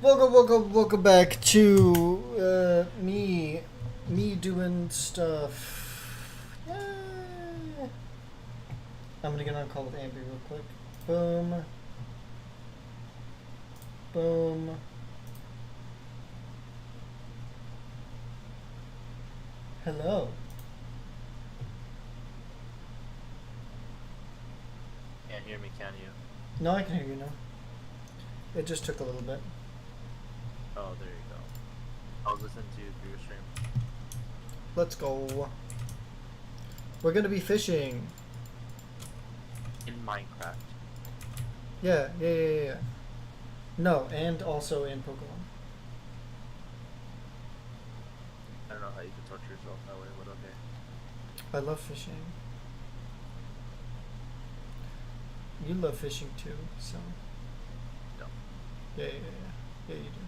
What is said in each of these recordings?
Welcome back to me doing stuff. Yay! I'm gonna get on a call with Amber real quick. Boom. Boom. Hello. Can't hear me, can you? No, I can hear you now. It just took a little bit. Oh, there you go. I was listening to your stream. Let's go. We're gonna be fishing. In Minecraft. Yeah. No, and also in Pokemon. I don't know how you can torture yourself that way, but okay. I love fishing. You love fishing too, so. No. Yeah, you do.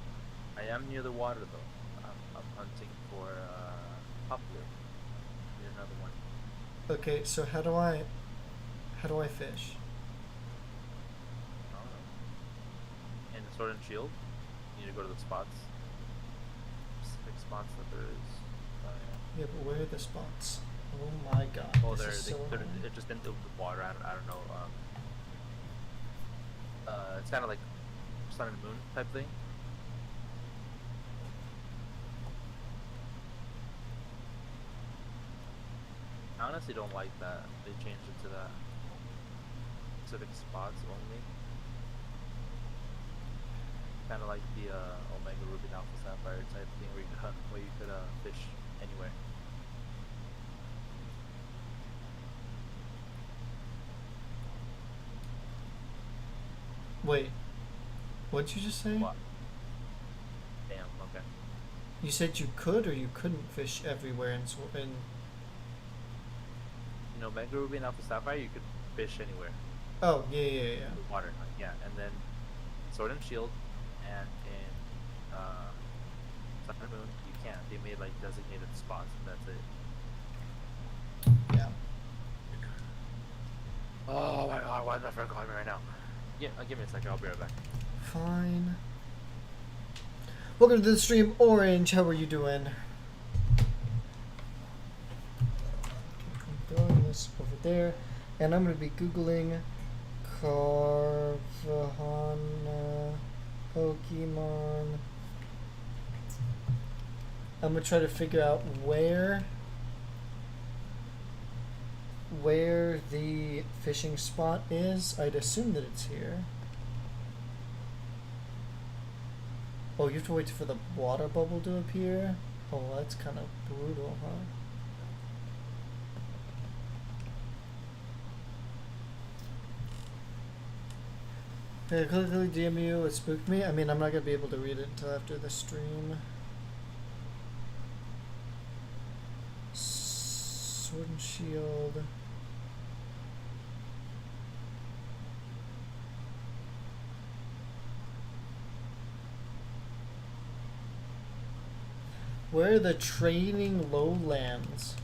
I am near the water though. I'm hunting for poplar. Need another one. Okay, so how do I fish? I don't know. In the Sword and Shield, you need to go to the spots. Specific spots that there is. Yeah, but where are the spots? Oh my god. Oh, this is so they're annoying. just in the water. I don't know. It's kind of like sun and moon type thing. I honestly don't like that. They changed it to that specific spots only. Kind of like the Omega Ruby Alpha Sapphire type thing where you could hunt, where you could fish anywhere. Wait, what'd you just say? What? Damn. Okay. You said you could or you couldn't fish everywhere in In Omega Ruby and Alpha Sapphire, you could fish anywhere. Oh, yeah. In the water. Yeah, and then Sword and Shield, and in Sun and Moon, you can't. They made like designated spots, and that's it. Yeah. Oh my god, why is my friend calling me right now? Yeah, give me a second, I'll be right back. Fine. Welcome to the stream, Orange. How are you doing? I'm throwing this over there, and I'm going to be Googling Carvana Pokemon. I'm going to try to figure out where the fishing spot is. I'd assume that it's here. Oh, you have to wait for the water bubble to appear? Oh, that's kind of brutal, huh? Yeah, quickly DMU, it spooked me. I mean, I'm not going to be able to read it until after the stream. Sword and Shield. Where are the training lowlands?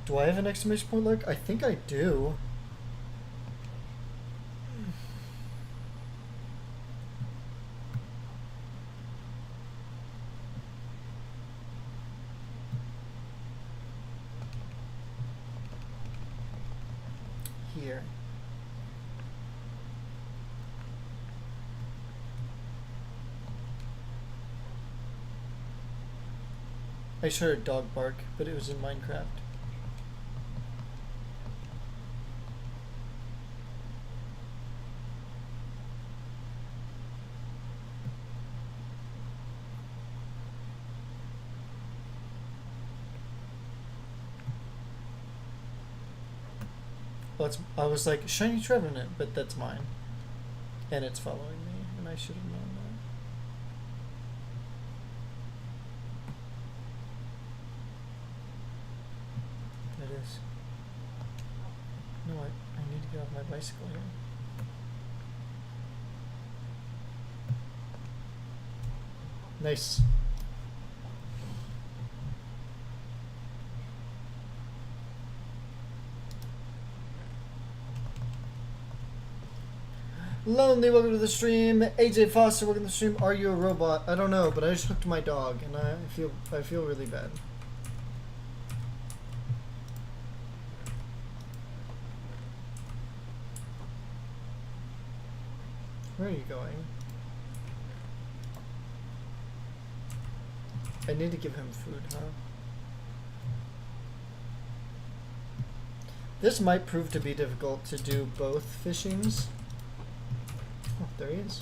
Do I have an exclamation point mark? I think I do. Here. I just heard a dog bark, but it was in Minecraft. Well, I was like, Shiny Trevenant, but that's mine. And it's following me, and I should have known that. It is. You know what? I need to get off my bicycle here. Nice. Lonely, welcome to the stream. AJ Foster, welcome to the stream. Are you a robot? I don't know, but I just hooked my dog, and I feel really bad. Where are you going? I need to give him food, huh? This might prove to be difficult to do both fishings. Oh, there he is.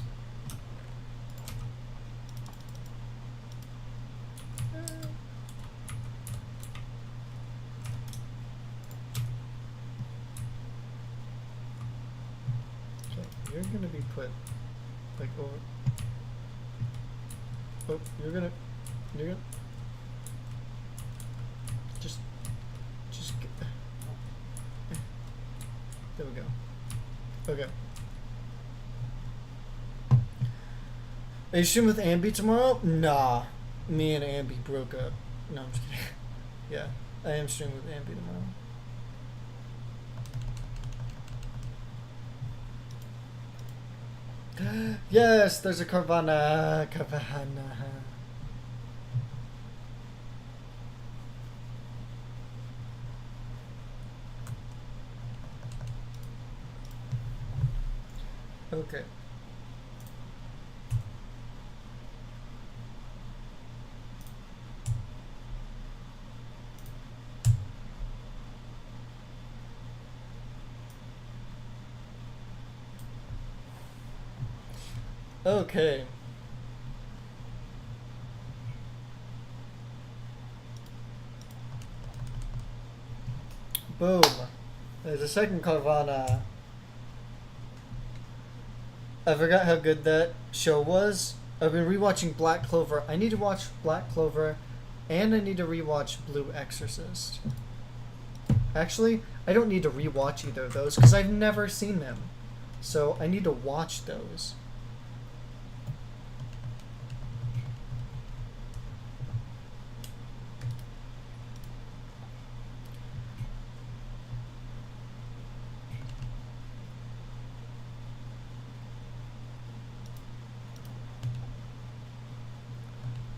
Okay, you're gonna be put like over. Oh, you're gonna just get, there we go. Okay. Are you streaming with Ambi tomorrow? Nah. Me and Ambi broke up. No, I'm just kidding. Yeah, I am streaming with Ambi tomorrow. Yes, there's a Carvana. Okay. Okay. Boom. There's a second Carvana. I forgot how good that show was. I've been rewatching Black Clover. I need to watch Black Clover, and I need to rewatch Blue Exorcist. Actually, I don't need to rewatch either of those because I've never seen them. So I need to watch those.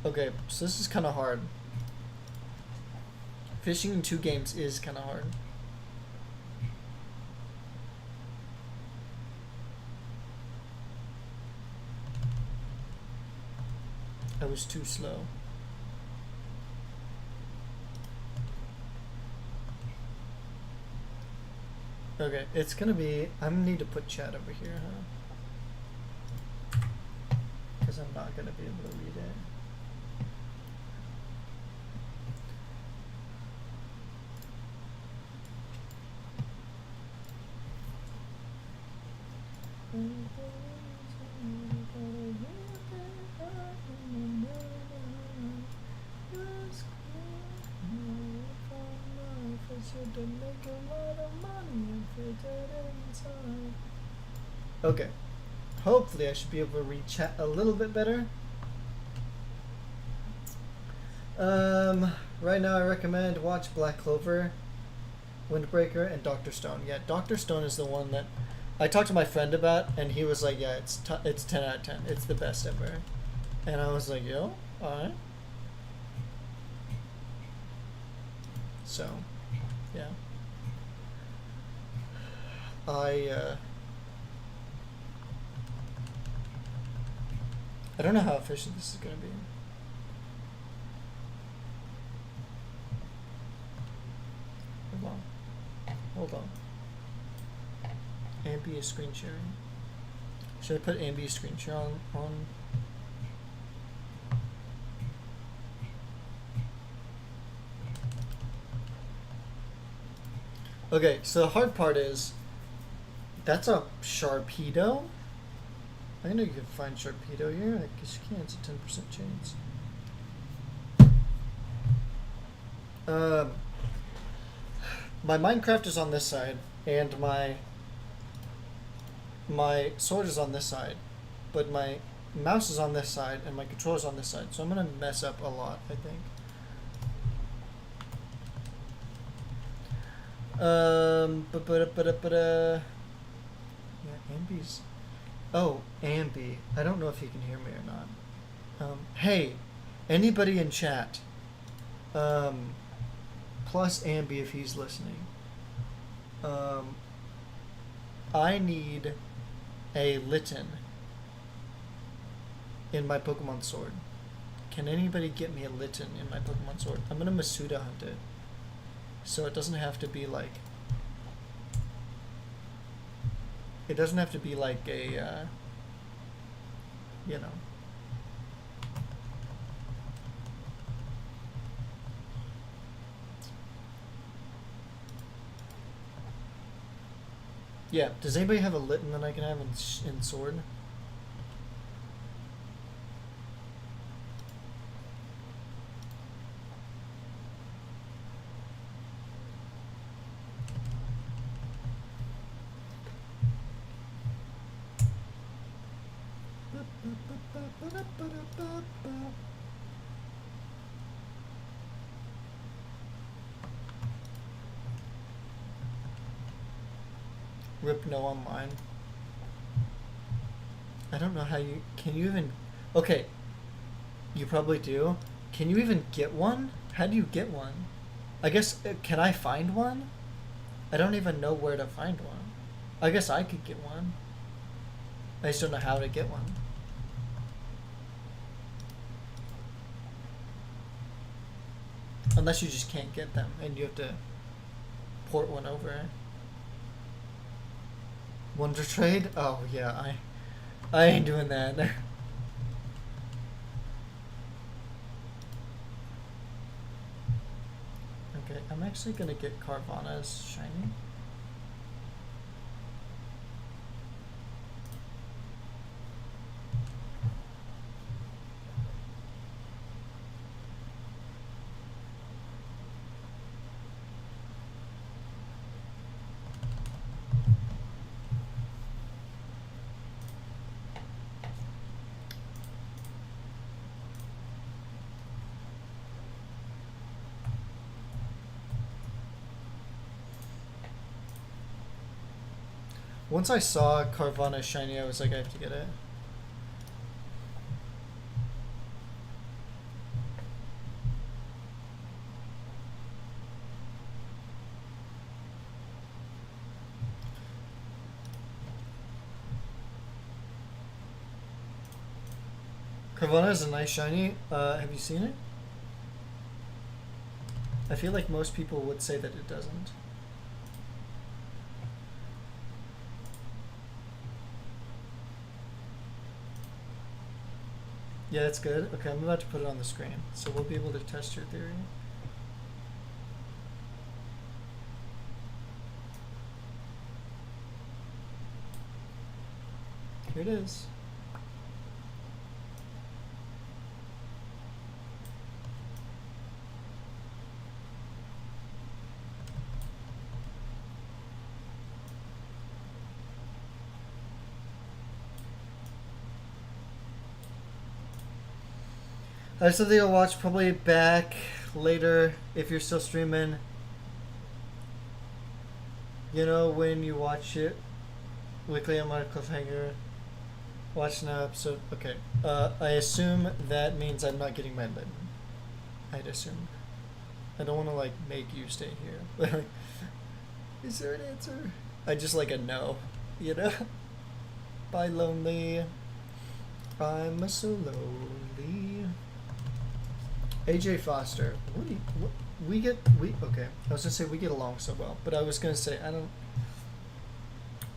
Okay, so this is kind of hard. Fishing in 2 games is kind of hard. I was too slow. Okay, it's gonna be... I'm gonna need to put chat over here, huh? Because I'm not gonna be able to read it. Okay. Hopefully I should be able to read chat a little bit better. Right now I recommend watch Black Clover, Windbreaker, and Dr. Stone. Yeah, Dr. Stone is the one that I talked to my friend about, and he was like, yeah, it's 10 out of 10. It's the best ever. And I was like, yo, alright. So, yeah. I don't know how efficient this is going to be. Hold on. Ambi is screen sharing. Should I put Ambi screen share on? Okay, so the hard part is that's a Sharpedo. I know you can find Sharpedo here. I guess you can. It's a 10% chance. My Minecraft is on this side, and my sword is on this side, but my mouse is on this side, and my controller's on this side. So I'm gonna mess up a lot, I think. Yeah, Oh, Ambi. I don't know if he can hear me or not. Hey, anybody in chat? Plus Ambi if he's listening. I need a Litten in my Pokemon Sword. Can anybody get me a Litten in my Pokemon Sword? I'm gonna Masuda hunt it. So it doesn't have to be like... It doesn't have to be like a, you know... Yeah, does anybody have a Litten that I can have in Sword? Rip no on mine. I don't know how you... Can you even... Okay. You probably do. Can you even get one? How do you get one? I guess... Can I find one? I don't even know where to find one. I guess I could get one. I just don't know how to get one. Unless you just can't get them and you have to port one over. Wonder Trade? Oh yeah, I ain't doing that. Okay, I'm actually gonna get Carvana's shiny. Once I saw Carvana shiny, I was like, I have to get it. Carvana is a nice shiny. Have you seen it? I feel like most people would say that it doesn't. Yeah, that's good. Okay, I'm about to put it on the screen, so we'll be able to test your theory. Here it is. That's something I'll watch probably back later if you're still streaming. You know, when you watch it weekly, I'm on a cliffhanger. Watch an episode. Okay. I assume that means I'm not getting my Litten. I'd assume. I don't want to like make you stay here. Is there an answer? I just like a no. You know? Bye, lonely. I'm so lonely. AJ Foster. Okay. I was gonna say we get along so well, but I was gonna say I don't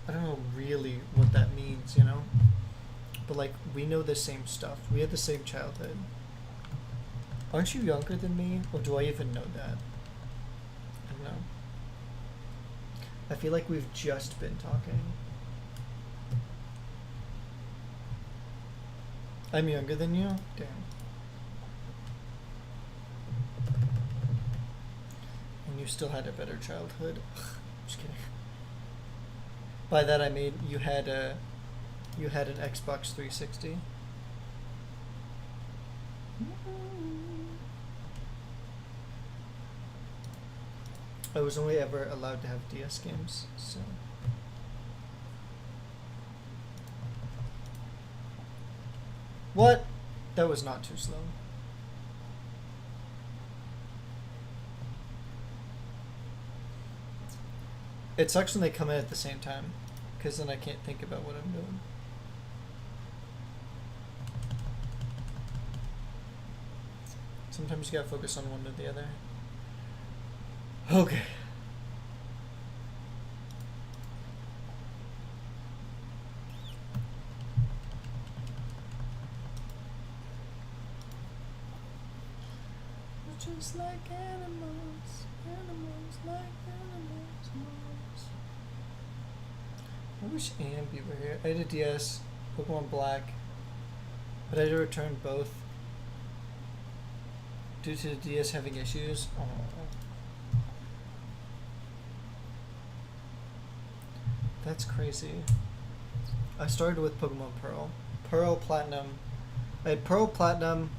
know really what that means, you know? But like we know the same stuff. We had the same childhood. Aren't you younger than me? Or do I even know that? I don't know. I feel like we've just been talking. I'm younger than you? Damn. And you still had a better childhood? Just kidding. By that I mean you had an Xbox 360. I was only ever allowed to have DS games, so. That was not too slow. It sucks when they come in at the same time, because then I can't think about what I'm doing. Sometimes you gotta focus on one or the other. Okay. We're just like animals, animals like animals. I wish Ambi were here. I had a DS, Pokemon Black, but I had to return both due to the DS having issues. Oh. That's crazy. I started with Pokemon Pearl. Pearl Platinum. I had Pearl Platinum,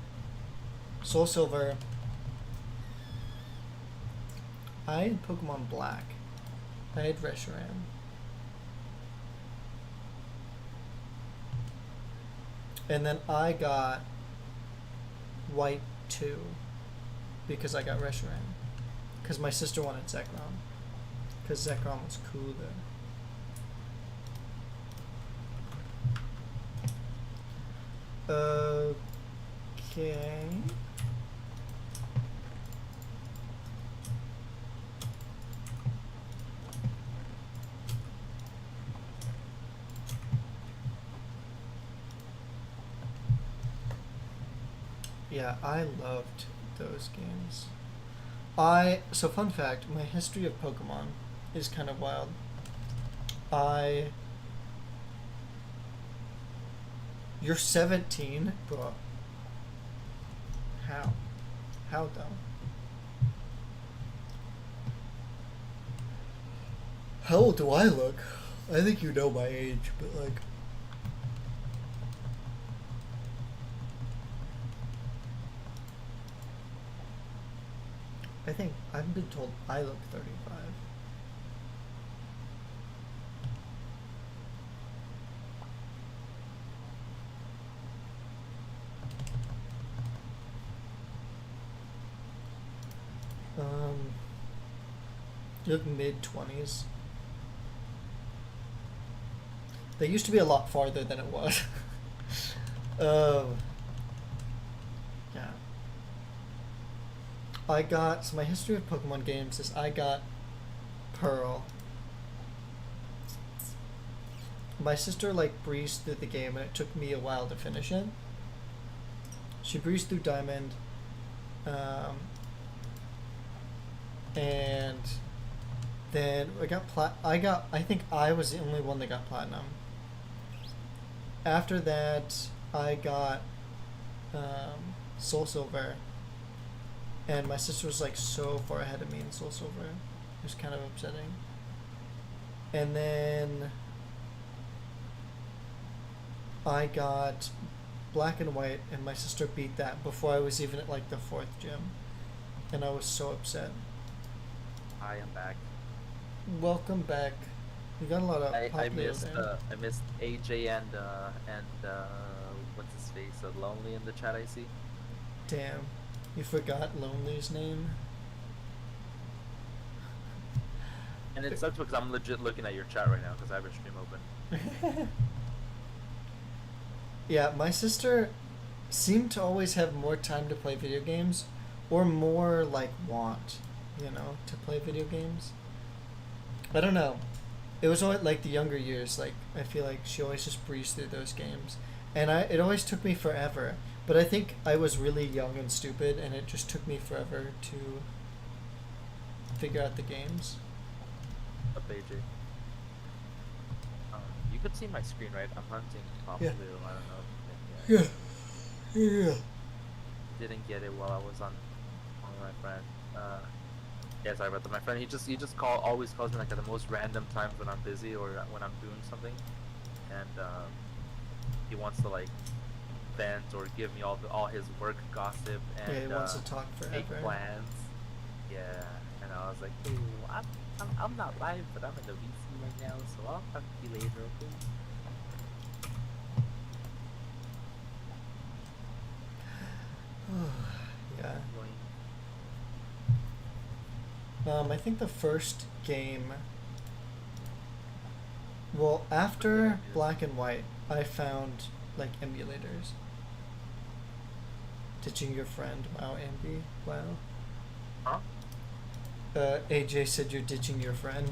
Soul Silver. I had Pokemon Black. I had Reshiram. And then I got White 2 because I got Reshiram. Because my sister wanted Zekrom. Because Zekrom was cooler. Okay. Yeah, I loved those games. So fun fact, my history of Pokemon is kind of wild. You're 17? Bro. How? How though? How old do I look? I think you know my age, but like... I think I've been told I look 35. You look mid-20s. They used to be a lot farther than it was. Yeah. So my history of Pokemon games is I got Pearl. My sister like breezed through the game and it took me a while to finish it. She breezed through Diamond. And then I think I was the only one that got Platinum. After that, I got Soul Silver. And my sister was like so far ahead of me in Soul Silver. It was kind of upsetting. And then I got Black and White, and my sister beat that before I was even at like the 4th gym. And I was so upset. I am back. Welcome back. You got a lot of I missed AJ and what's his face? Lonely in the chat I see. Damn. You forgot Lonely's name? And it sucks because I'm legit looking at your chat right now because I have your stream open. Yeah, my sister seemed to always have more time to play video games, or more like want, to play video games. I don't know. It was always like the younger years, like I feel like she always just breezed through those games. And it always took me forever. But I think I was really young and stupid, and it just took me forever to figure out the games. Up AJ. You could see my screen, right? I'm hunting Pop Blue. I don't know. Yeah. Didn't get it while I was on my friend. Yeah, sorry about that. My friend, he just always calls me like at the most random times when I'm busy or when I'm doing something, and he wants to like vent or give me all his work gossip and he wants to talk forever. make plans. Yeah, and I was like, hey, I'm not live, but I'm in the VC right now, so I'll talk to you later, okay? Yeah. Annoying. I think the first game. Well, after Black and White, I found like emulators. Ditching your friend. Wow, Ambi. Wow. Huh? AJ said you're ditching your friend.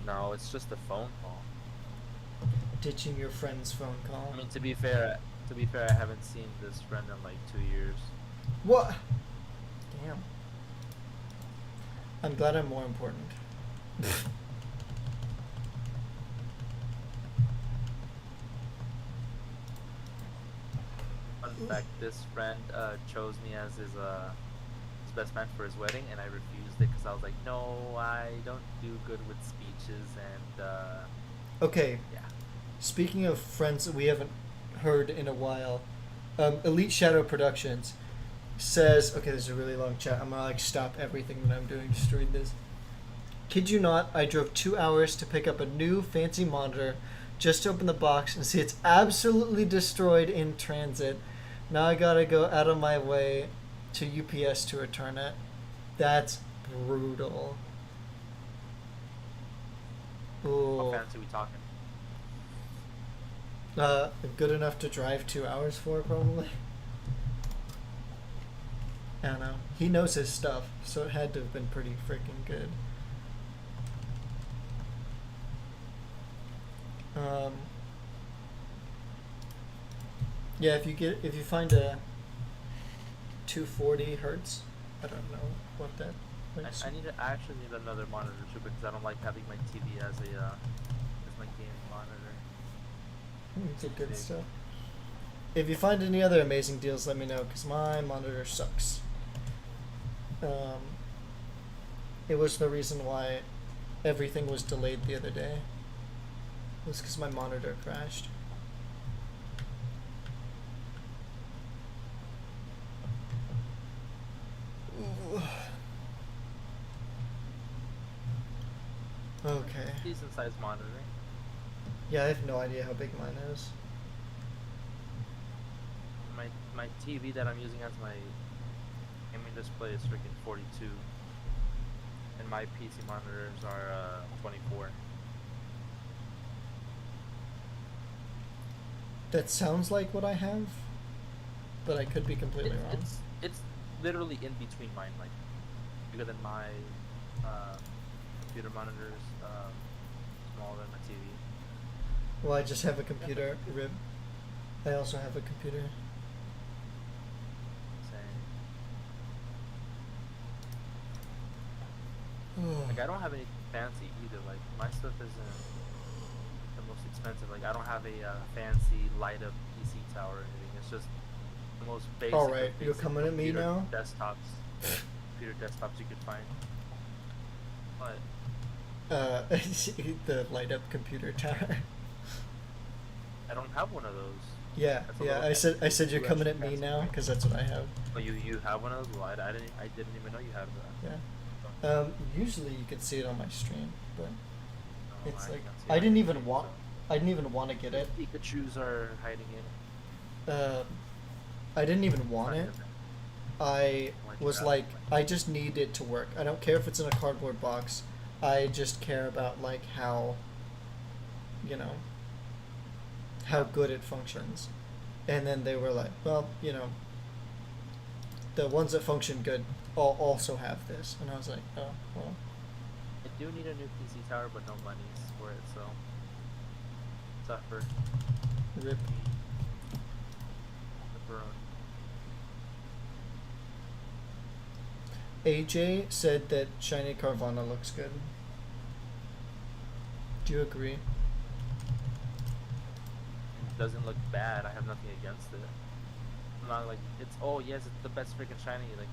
No, it's just a phone call. Ditching your friend's phone call. I mean, to be fair, I haven't seen this friend in like 2 years. What? Damn. I'm glad I'm more important. Fun fact: this friend chose me as his best man for his wedding, and I refused it because I was like, no, I don't do good with speeches, and Okay. yeah. Speaking of friends that we haven't heard in a while, Elite Shadow Productions says, okay, this is a really long chat. I'm gonna like stop everything that I'm doing just to read this. Kid you not, I drove 2 hours to pick up a new fancy monitor just to open the box and see it's absolutely destroyed in transit. Now I gotta go out of my way to UPS to return it. That's brutal. Ooh. How fancy we talking? Good enough to drive 2 hours for, probably. I don't know. He knows his stuff, so it had to have been pretty freaking good. Yeah, if you find a 240 hertz, I don't know what that. I actually need another monitor too because I don't like having my TV as my gaming monitor. It's a good stuff. If you find any other amazing deals, let me know because my monitor sucks. It was the reason why everything was delayed the other day. It was because my monitor crashed. Ooh. Okay. Decent sized monitor. Yeah, I have no idea how big mine is. My TV that I'm using as my gaming display is freaking 42, and my PC monitors are 24. That sounds like what I have, but I could be completely wrong. It's literally in between mine, like bigger than my computer monitors, smaller than my TV. Well, I just have a computer. Rib. I also have a computer. Like I don't have anything fancy either. Like my stuff isn't the most expensive. Like I don't have a fancy light up PC tower or anything. It's just the most basic. All right, of you're basic coming at me computer now. Computer desktops you could find. But The light up computer tower. I don't have one of those. Yeah, That's a yeah. little I said you're too coming extra at me fancy. now because that's what I have. Oh, you have one of those? Well, I didn't even know you had that. Yeah. Usually you could see it on my stream, but No, it's I like can't see I it. didn't even want. I didn't even want to get it. Pikachu's are hiding it. I didn't even want Fine, it. okay. I Why'd you was have like, it? I just need it to work. I don't care if it's in a cardboard box. I just care about like how, you know, how good it functions. And then they were like, well, you know, the ones that function good all also have this. And I was like, oh, well. I do need a new PC tower, but no monies for it, so suffer. Rip. AJ said that shiny Carvana looks good. Do you agree? It doesn't look bad. I have nothing against it. I'm not like it's yes, it's the best freaking shiny. Like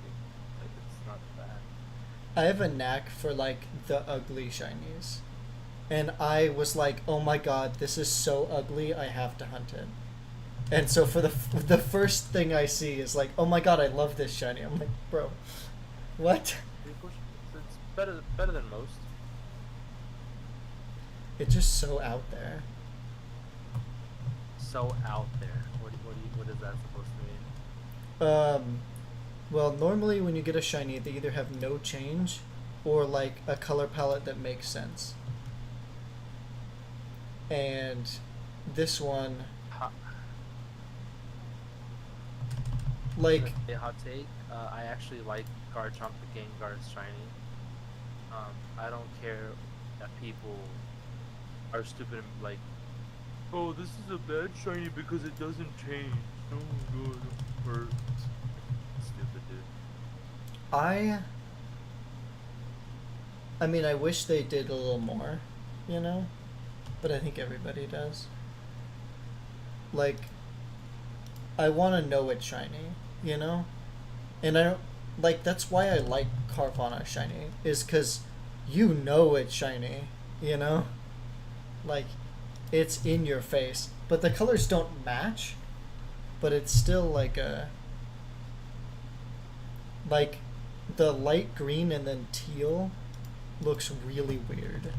it's not bad. I have a knack for like the ugly shinies. And I was like, oh my god, this is so ugly, I have to hunt it. And so for the first thing I see is like, oh my god, I love this shiny. I'm like, bro, what? It's better than most. It's just so out there. So out there. What is that supposed to mean? Um, well, normally when you get a shiny, they either have no change or like a color palette that makes sense. And this one, Hot, like, a hot take. I actually like Garchomp the Gengar's shiny. I don't care that people are stupid and like, oh, this is a bad shiny because it doesn't change. Oh god, it hurts. Stupid, dude. I, I mean, I wish they did a little more, you know? But I think everybody does. Like, I want to know it's shiny, you know? And I don't, like, that's why I like Carvana shiny, is because you know it's shiny, you know? Like, it's in your face. But the colors don't match, but it's still like a, like, the light green and then teal looks really weird.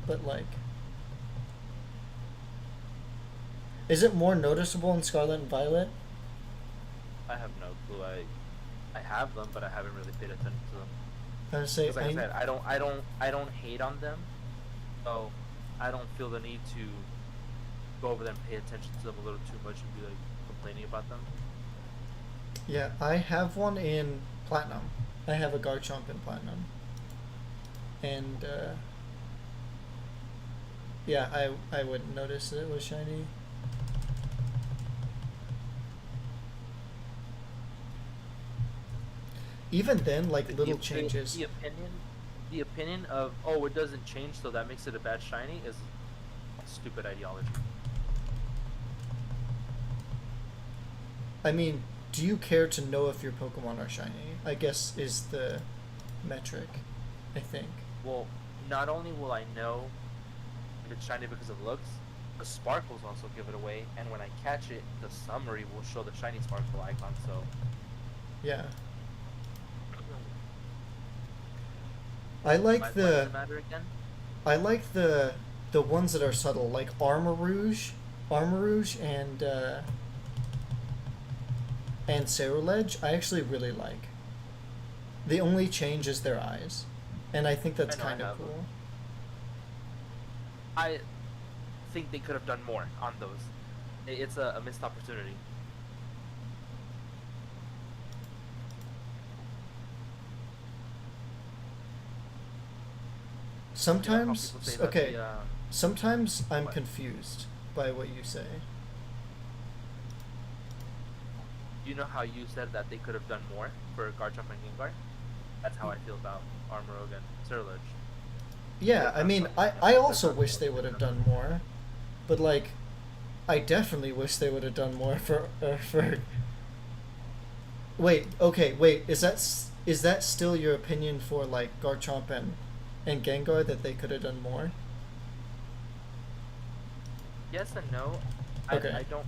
But, like, is it more noticeable in Scarlet and Violet? I have no clue. I have them, but I haven't really paid attention to them. I would say, Because like I said, I don't hate on them, so I don't feel the need to go over them and pay attention to them a little too much and be like complaining about them. yeah, I have one in Platinum. I have a Garchomp in Platinum. And, yeah, I wouldn't notice that it was shiny. Even then, like, little changes. The opinion of, oh, it doesn't change, so that makes it a bad shiny is stupid ideology. I mean, do you care to know if your Pokemon are shiny? I guess is the metric, I think. Well, not only will I know if it's shiny because of looks, the sparkles also give it away, and when I catch it, the summary will show the shiny sparkle icon, so... Yeah. I like What the does it matter again? I like the ones that are subtle, like Armor Rouge and Ceruledge. I actually really like. The only change is their eyes, and I think that's I know, I kind of have them. cool. I think they could have done more on those. It's a missed opportunity. You know how Sometimes, people say that okay, the, sometimes I'm what? confused by what you say. You know how you said that they could have done more for Garchomp and Gengar? That's how I feel about Armorog and Surlage. Yeah, I That's mean, not- I that's also not wish what they they've would have done. done more, but like, I definitely wish they would have done more for. Wait, okay, wait. Is that still your opinion for like Garchomp and Gengar that they could have done more? Yes and no. Okay. I don't.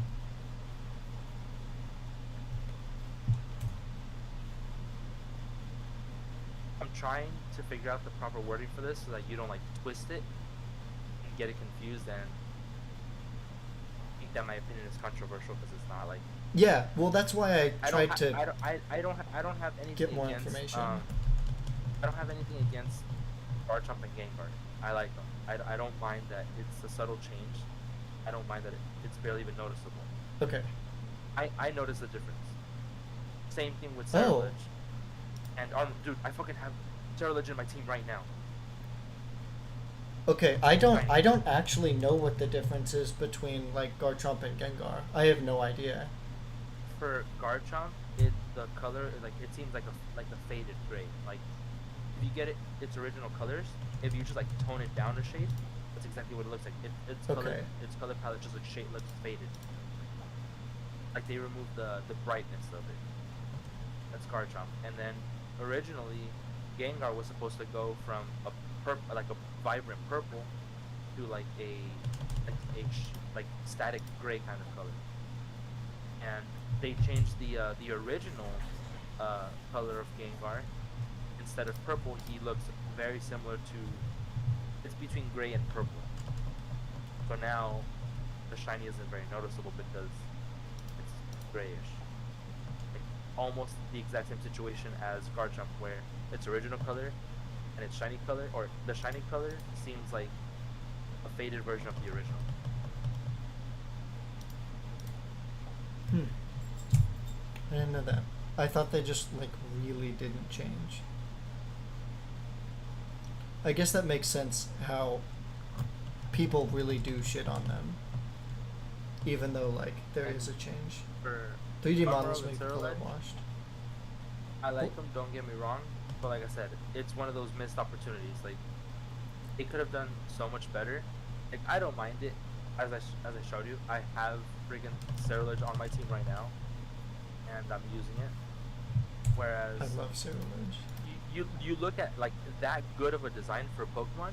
I'm trying to figure out the proper wording for this so that you don't like twist it and get it confused and think that my opinion is controversial because it's not. Like Yeah, well, that's why I tried to I don't have anything get more against information. I don't have anything against Garchomp and Gengar. I like them. I don't mind that it's a subtle change. I don't mind that it's barely even noticeable. Okay. I notice the difference. Same thing with Oh. Cerulege. And dude, I fucking have Cerulege in my team right now. Okay, I don't actually know what the difference is between like Garchomp and Gengar. I have no idea. For Garchomp, the color like it seems like a faded gray. Like if you get its original colors, if you just like tone it down a shade, that's exactly what it looks like. Okay. Its color palette just looks faded. Like they removed the brightness of it. That's Garchomp. And then originally, Gengar was supposed to go from a like a vibrant purple to like like static gray kind of color. And they changed the original color of Gengar. Instead of purple, he looks very similar to. It's between gray and purple. So now, the shiny isn't very noticeable because it's grayish. almost the exact same situation as Garchomp, where its original color and its shiny color, or the shiny color, seems like a faded version of the original. Hmm. I didn't know that. I thought they just like really didn't change. I guess that makes sense how people really do shit on them. Even though like there is a change. For 3D Armor models and make Zero color Edge, washed. I like them, don't get me wrong, but like I said, it's one of those missed opportunities. Like, they could have done so much better. Like, I don't mind it, as I showed you. I have friggin' Cerulege on my team right now, and I'm using it. Whereas I love Cerulege. you look at like that good of a design for a Pokemon,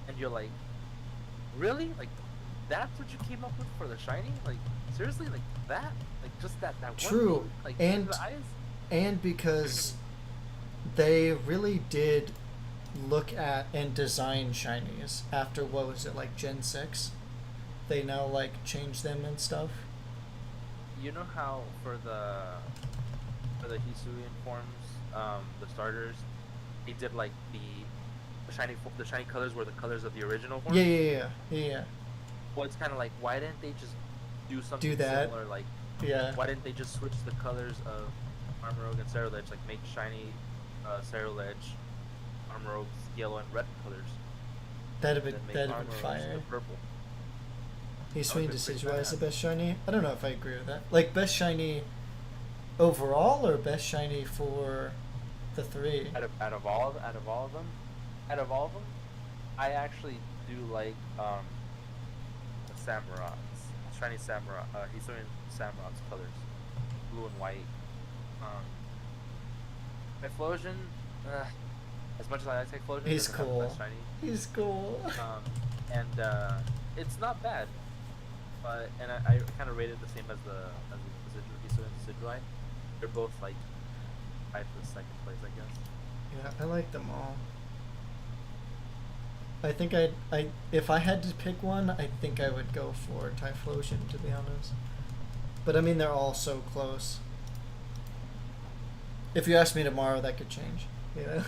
and you're like, really? Like, that's what you came up with for the shiny? Like, seriously? Like that? Like just that one True, thing? Like and the eyes? and because they really did look at and design shinies after what was it like Gen 6? They now like change them and stuff. You know how for the Hisuian forms, the starters, they did like the shiny colors were the colors of the original forms. Yeah. Well, it's kind of like, why didn't they just do something Do that. similar? Like, Yeah. why didn't they just switch the colors of Armorogue and Cerulege? Like, make shiny Cerulege, Armorogue's yellow and red colors. That'd Then have make been Armorogue's fire. the purple. He's That Swing would've been pretty Decidueye is the badass. best shiny. I don't know if I agree with that. Like best shiny overall or best shiny for the three? Out of all of them, I actually do like the Samurot's shiny Samurott. Hisuian Samurot's colors, blue and white. Typhlosion, as much as I like Typhlosion, He's doesn't have the cool. best shiny. He's cool. And it's not bad, but I kind of rate it the same as the Hisuian Decidueye. They're both like tied for the second place, I guess. Yeah, I like them all. I think I if I had to pick one, I think I would go for Typhlosion, to be honest. But I mean, they're all so close. If you ask me tomorrow, that could change. You know?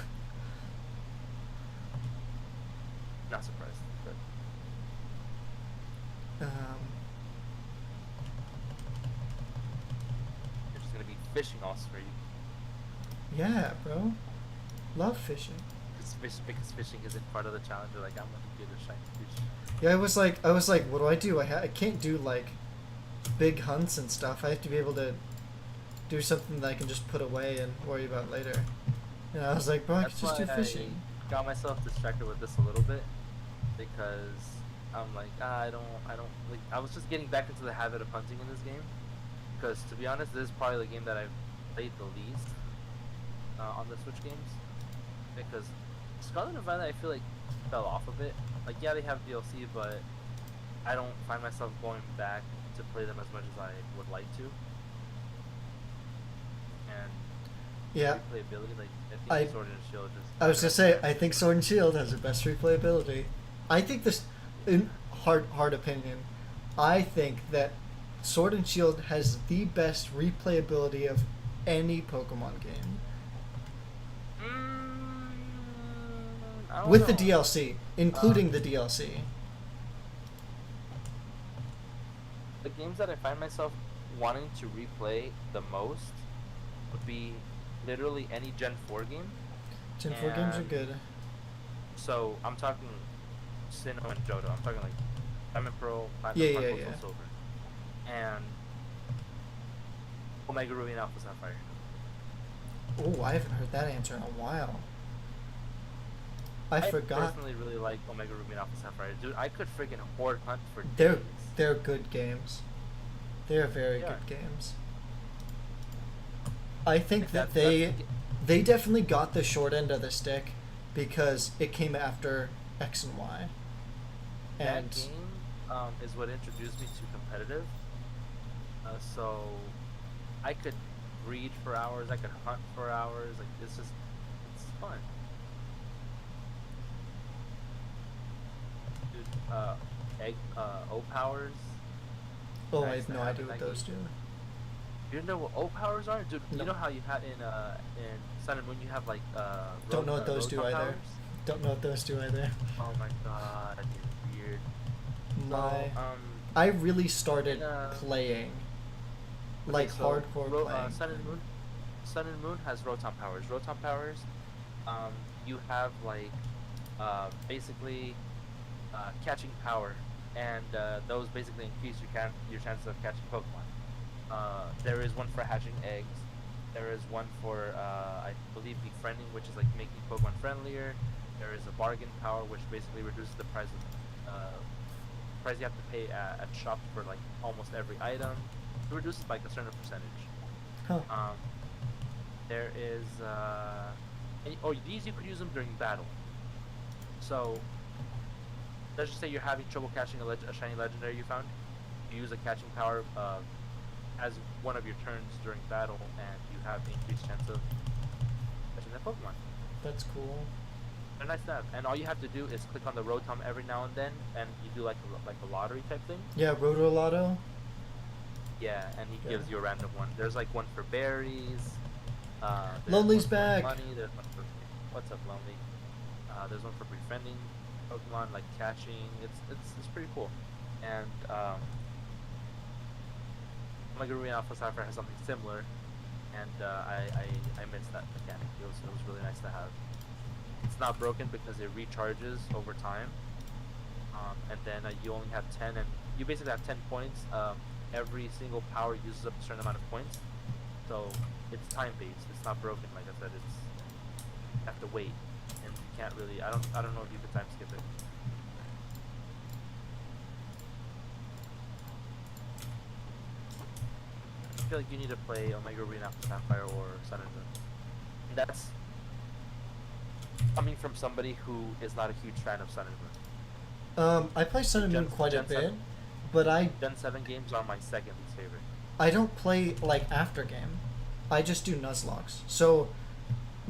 Not surprised, but you're just gonna be fishing also for you. Yeah, bro. Love fishing. Because fishing isn't part of the challenge. You're like, I'm gonna get a shiny fish. Yeah, I was like, what do? I can't do like big hunts and stuff. I have to be able to do something that I can just put away and worry about later. And I was like, bro, I could That's just do why fishing. I got myself distracted with this a little bit because I'm like, I don't like. I was just getting back into the habit of hunting in this game because, to be honest, this is probably the game that I've played the least on the Switch games because Scarlet and Violet, I feel like, fell off a bit. Like, yeah, they have DLC, but I don't find myself going back to play them as much as I would like to. And Yeah. replayability, like, I think Sword and Shield just. I was gonna say, I think Sword and Shield has the best replayability. I think this, in hard opinion, I think that Sword and Shield has the best replayability of any Pokemon game. I don't With the know. DLC, including the DLC. The games that I find myself wanting to replay the most would be literally any Gen 4 game. Gen 4 games are And good. So I'm talking Sinnoh and Johto. I'm talking like Diamond Pearl, Yeah, Platinum, yeah, Heart Gold, yeah. Soul, Silver, and Omega Ruby and Alpha Sapphire. Oh, I haven't heard that answer in a while. I forgot. personally really like Omega Ruby and Alpha Sapphire. Dude, I could freaking horde hunt for They're days. they're good games. They're very Yeah. good games. I think Like, that that's they definitely got the short end of the stick because it came after X and Y. And that game is what introduced me to competitive. So I could read for hours, I could hunt for hours. Like, it's fun. Dude, O powers. oh, I nice have to no have idea in what that those do. game. You know what O powers are, dude? No. You know how you had in Sun and Moon you have like Don't know what those do rotom either. powers? Don't know what those do either. Oh my god, you're weird. My, So I really started uh, playing, okay, like so hardcore playing. Sun and Moon has rotom powers. Rotom powers, you have like basically catching power, and those basically increase your chances of catching Pokemon. There is one for hatching eggs. There is one for I believe befriending, which is like making Pokemon friendlier. There is a bargain power, which basically reduces the price you have to pay at shops for like almost every item. It reduces like a certain percentage. Huh. There is these you could use them during battle. So let's just say you're having trouble catching a shiny legendary you found. You use a catching power as one of your turns during battle, and you have increased chance of catching that Pokemon. That's cool. They're nice to have, and all you have to do is click on the Rotom every now and then, and you do like a lottery type thing. Yeah, Rotolotto. Yeah, and he Yeah. gives you a random one. There's like one for berries. There's Lonely's one for back. money. There's one for what's up, Lonely? There's one for befriending Pokemon, like catching. It's pretty cool, and like Ruby Alpha Sapphire has something similar, and I missed that mechanic. It was really nice to have. It's not broken because it recharges over time, and then you only have 10, and you basically have 10 points. Every single power uses up a certain amount of points, so it's time based. It's not broken, like I said. It's you have to wait, and you can't really. I don't know if you could time skip it. I feel like you need to play Omega Ruby and Alpha Sapphire or Sun and Moon. And that's coming from somebody who is not a huge fan of Sun and Moon. I play Sun and Moon quite a bit, but Gen 7 games are my second least favorite. I don't play like after game. I just do Nuzlocke. So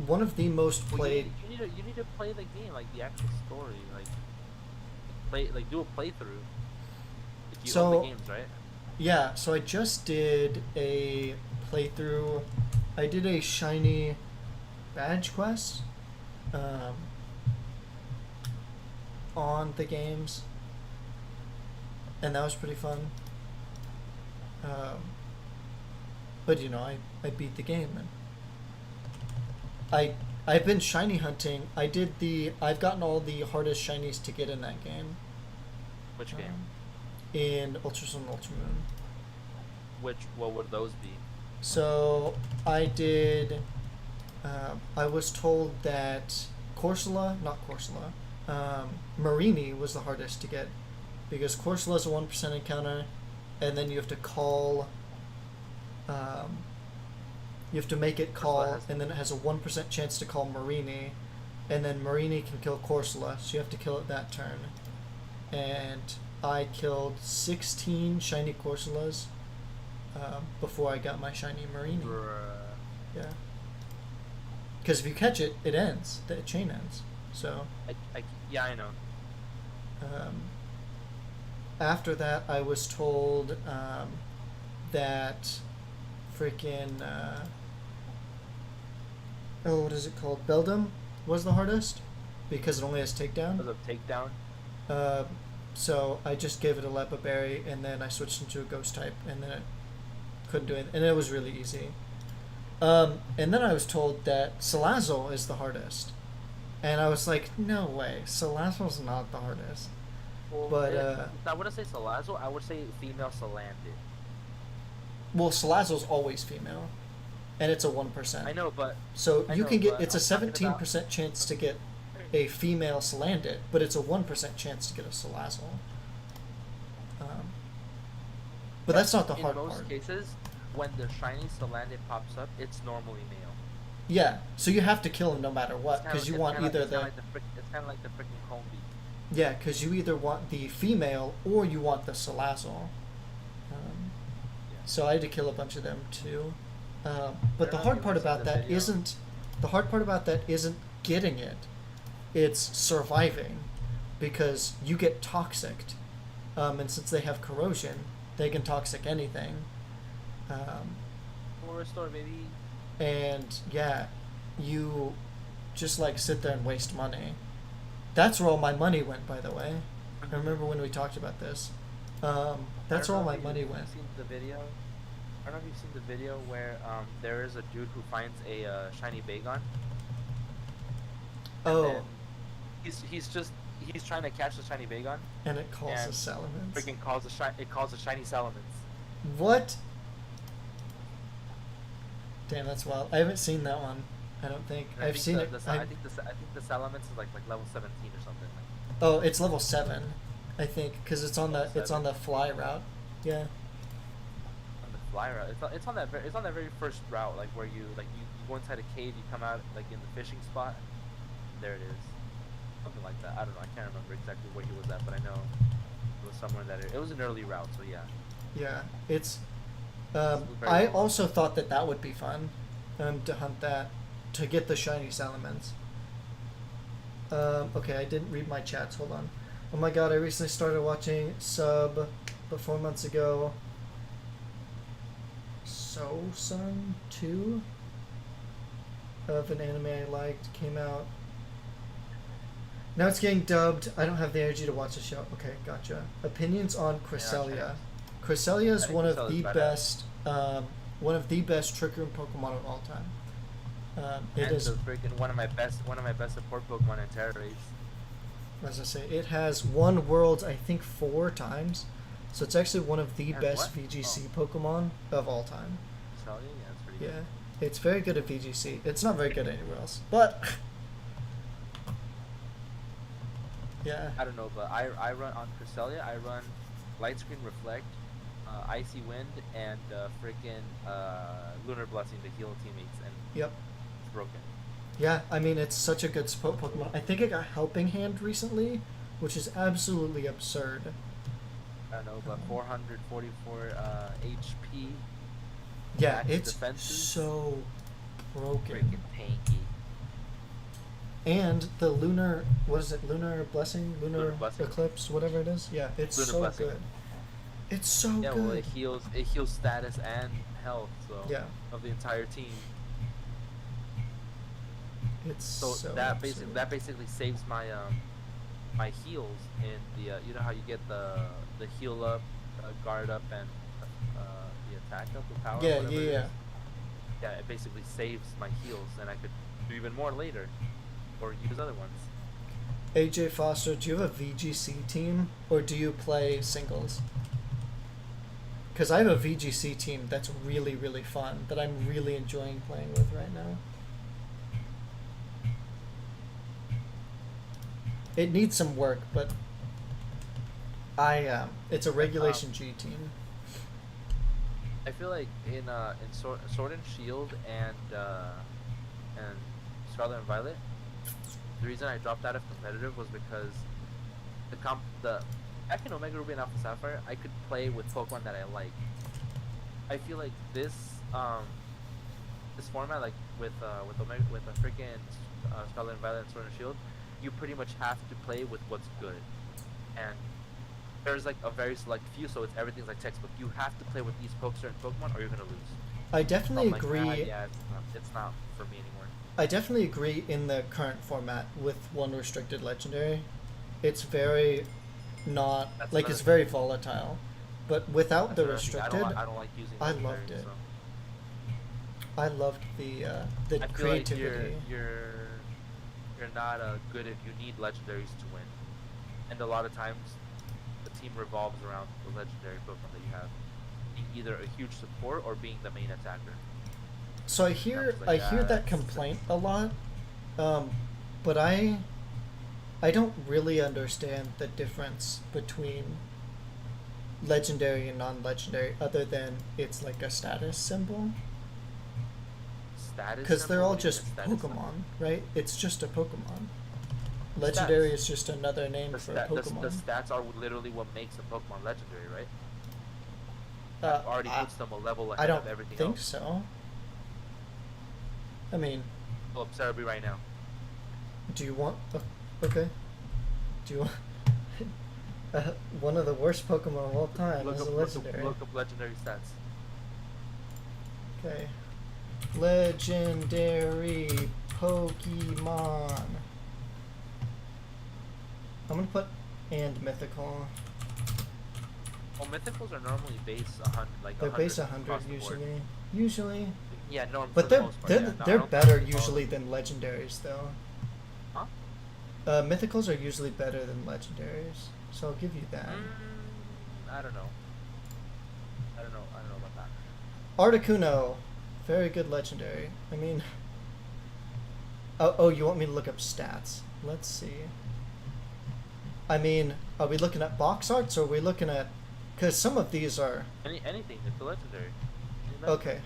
one of the most played. You need to play the game, like the actual story, do a playthrough. If you own the games, right? Yeah, so I just did a playthrough. I did a shiny badge quest on the games, and that was pretty fun. But you know, I beat the game, and I've been shiny hunting. I've gotten all the hardest shinies to get in that game. Which game? In Ultra Sun and Ultra Moon. What would those be? So I did. I was told that Marini was the hardest to get, because Corsola is a 1% encounter, and then you have to call. You have to make it call, and then it has a 1% chance to call Marini, and then Marini can kill Corsola, so you have to kill it that turn. And I killed 16 shiny Corsolas before I got my shiny Marini. Yeah. Because if you catch it, it ends. The chain ends. So. Yeah, I know. After that, I was told that freaking what is it called? Beldum was the hardest because it only has takedown. Was it takedown? So I just gave it a Lepa Berry, and then I switched into a Ghost type, and then it couldn't do it, and it was really easy. And then I was told that Salazzle is the hardest, and I was like, no way, Salazzle's not the hardest. Well, but I wouldn't say Salazzle. I would say female Salandit. Well, Salazzle's always female, and it's a 1%. I know, but so you can get. It's a I'm talking 17% chance to get a female Salandit, but it's a 1% chance to get a Salazzle. But that's not the hard part. In most cases, when the shiny Salandit pops up, it's normally male. Yeah, so you have to kill him no matter what, because you want either the. It's kind of like the freaking Combi. Yeah, because you either want the female or you want the Salazzle. So I had to kill a bunch of them too. But the hard part about that isn't getting it. It's surviving, because you get toxicked, and since they have corrosion, they can toxic anything. Tour store, baby. and yeah, you just like sit there and waste money. That's where all my money went, by the way. I remember when we talked about this. I That's don't where all know my if money you've went. seen the video. I don't know if you've seen the video where there is a dude who finds a shiny Bagon, and Oh, then he's trying to catch the shiny Bagon, and it calls and the Salamence. freaking calls a shiny Salamence. What? Damn, that's wild. I haven't seen that one. I don't think. And I I've think seen the, it. the Sa- I think the Salamence is like level 17 or something. Oh, it's level 7, I think, because it's on the Level it's on 7? the fly route. Yeah. On the fly route. It's on that very first route, like where you go inside a cave, you come out like in the fishing spot. There it is. Something like that. I don't know. I can't remember exactly where he was at, but I know it was somewhere in that area. It was an early route, so yeah. Yeah. It's. Very I cool. also thought that would be fun, to hunt that, to get the shiny Salamence. Okay, I didn't read my chats. Hold on. Oh my god, I recently started watching Sub, but 4 months ago. So Sun 2 of an anime I liked came out. Now it's getting dubbed. I don't have the energy to watch the show. Okay, gotcha. Opinions on Cresselia. Cresselia is I think one of Cresselia's the badass. best, Trick Room Pokemon of all time. It And is, the freaking one of my best support Pokemon in Terra Race. as I say, it has won Worlds I think 4 times, so it's actually one of the And best what? VGC Pokemon of all time. Cresselia, yeah, that's pretty Yeah, good. it's very good at VGC. It's not very good anywhere else, but yeah. I don't know, but I run on Cresselia. I run Light Screen Reflect, Icy Wind, and freaking Lunar Blessing to heal teammates, and Yep. it's broken. Yeah, I mean, it's such a good support Pokemon. I think it got Helping Hand recently, which is absolutely absurd. I don't know, but 444 HP. Yeah, Max it's defenses. so broken. Freaking tanky. And the Lunar, what is it? Lunar Blessing? Lunar Blessing. Eclipse? Whatever it is? Yeah, it's Lunar so Blessing. good. It's so Yeah, good. well, it heals status and health, so Yeah. of the entire team. It's So, so that absurd. basically saves my my heals in the you know how you get the heal up, guard up, and the attack up, the power. Yeah, whatever yeah, it yeah. is. Yeah, it basically saves my heals, and I could do even more later, or use other ones. AJ Foster, do you have a VGC team or do you play singles? Because I have a VGC team that's really, really fun that I'm really enjoying playing with right now. It needs some work, but it's a Regulation G team. I feel like in Sword and Shield and Scarlet and Violet, the reason I dropped out of competitive was because the back in Omega Ruby and Alpha Sapphire, I could play with Pokemon that I like. I feel like this format, like with Omega, with a freaking Scarlet and Violet and Sword and Shield, you pretty much have to play with what's good, and there's like a very select few, so everything's like textbook. You have to play with these certain Pokemon, or you're gonna lose. I So definitely I'm like, agree. yeah, it's not for me anymore. I definitely agree in the current format with one restricted legendary. It's very not That's like another it's very thing. volatile. But without the That's another thing. restricted, I don't like using I legendaries, loved it. so. I loved the I feel creativity. like you're not good if you need legendaries to win, and a lot of times the team revolves around the legendary Pokemon that you have, being either a huge support or being the main attacker. So I hear Sounds like that that. complaint a lot, but I don't really understand the difference between legendary and non-legendary, other than it's like a status symbol. Status. Because they're symbol? all What do you just mean a status symbol? Pokemon, right? It's just a Pokemon. Legendary is just another name for a Pokemon. The stats are literally what makes a Pokemon legendary, right? Uh, That already I- puts them a level I ahead don't of everything think else. so. I mean, Pull up Cerebi right now. do you want? Okay. Do you want? One of the worst Pokemon of all time is a legendary. Look up legendary stats. Okay. Legendary Pokemon. I'm gonna put and mythical. Well, mythicals are normally base 100, like They're 100 base 100 across the board. usually. Yeah, no, But for the most part. Yeah. No, I they're don't better think all of usually them. than legendaries though. Huh? Mythicals are usually better than legendaries, so I'll give you that. I don't know. I don't know. I don't know about that. Articuno, very good legendary. I mean, oh, you want me to look up stats? Let's see. I mean, are we looking at box arts or are we looking at? Because some of these are. Anything. It's a legendary. Okay,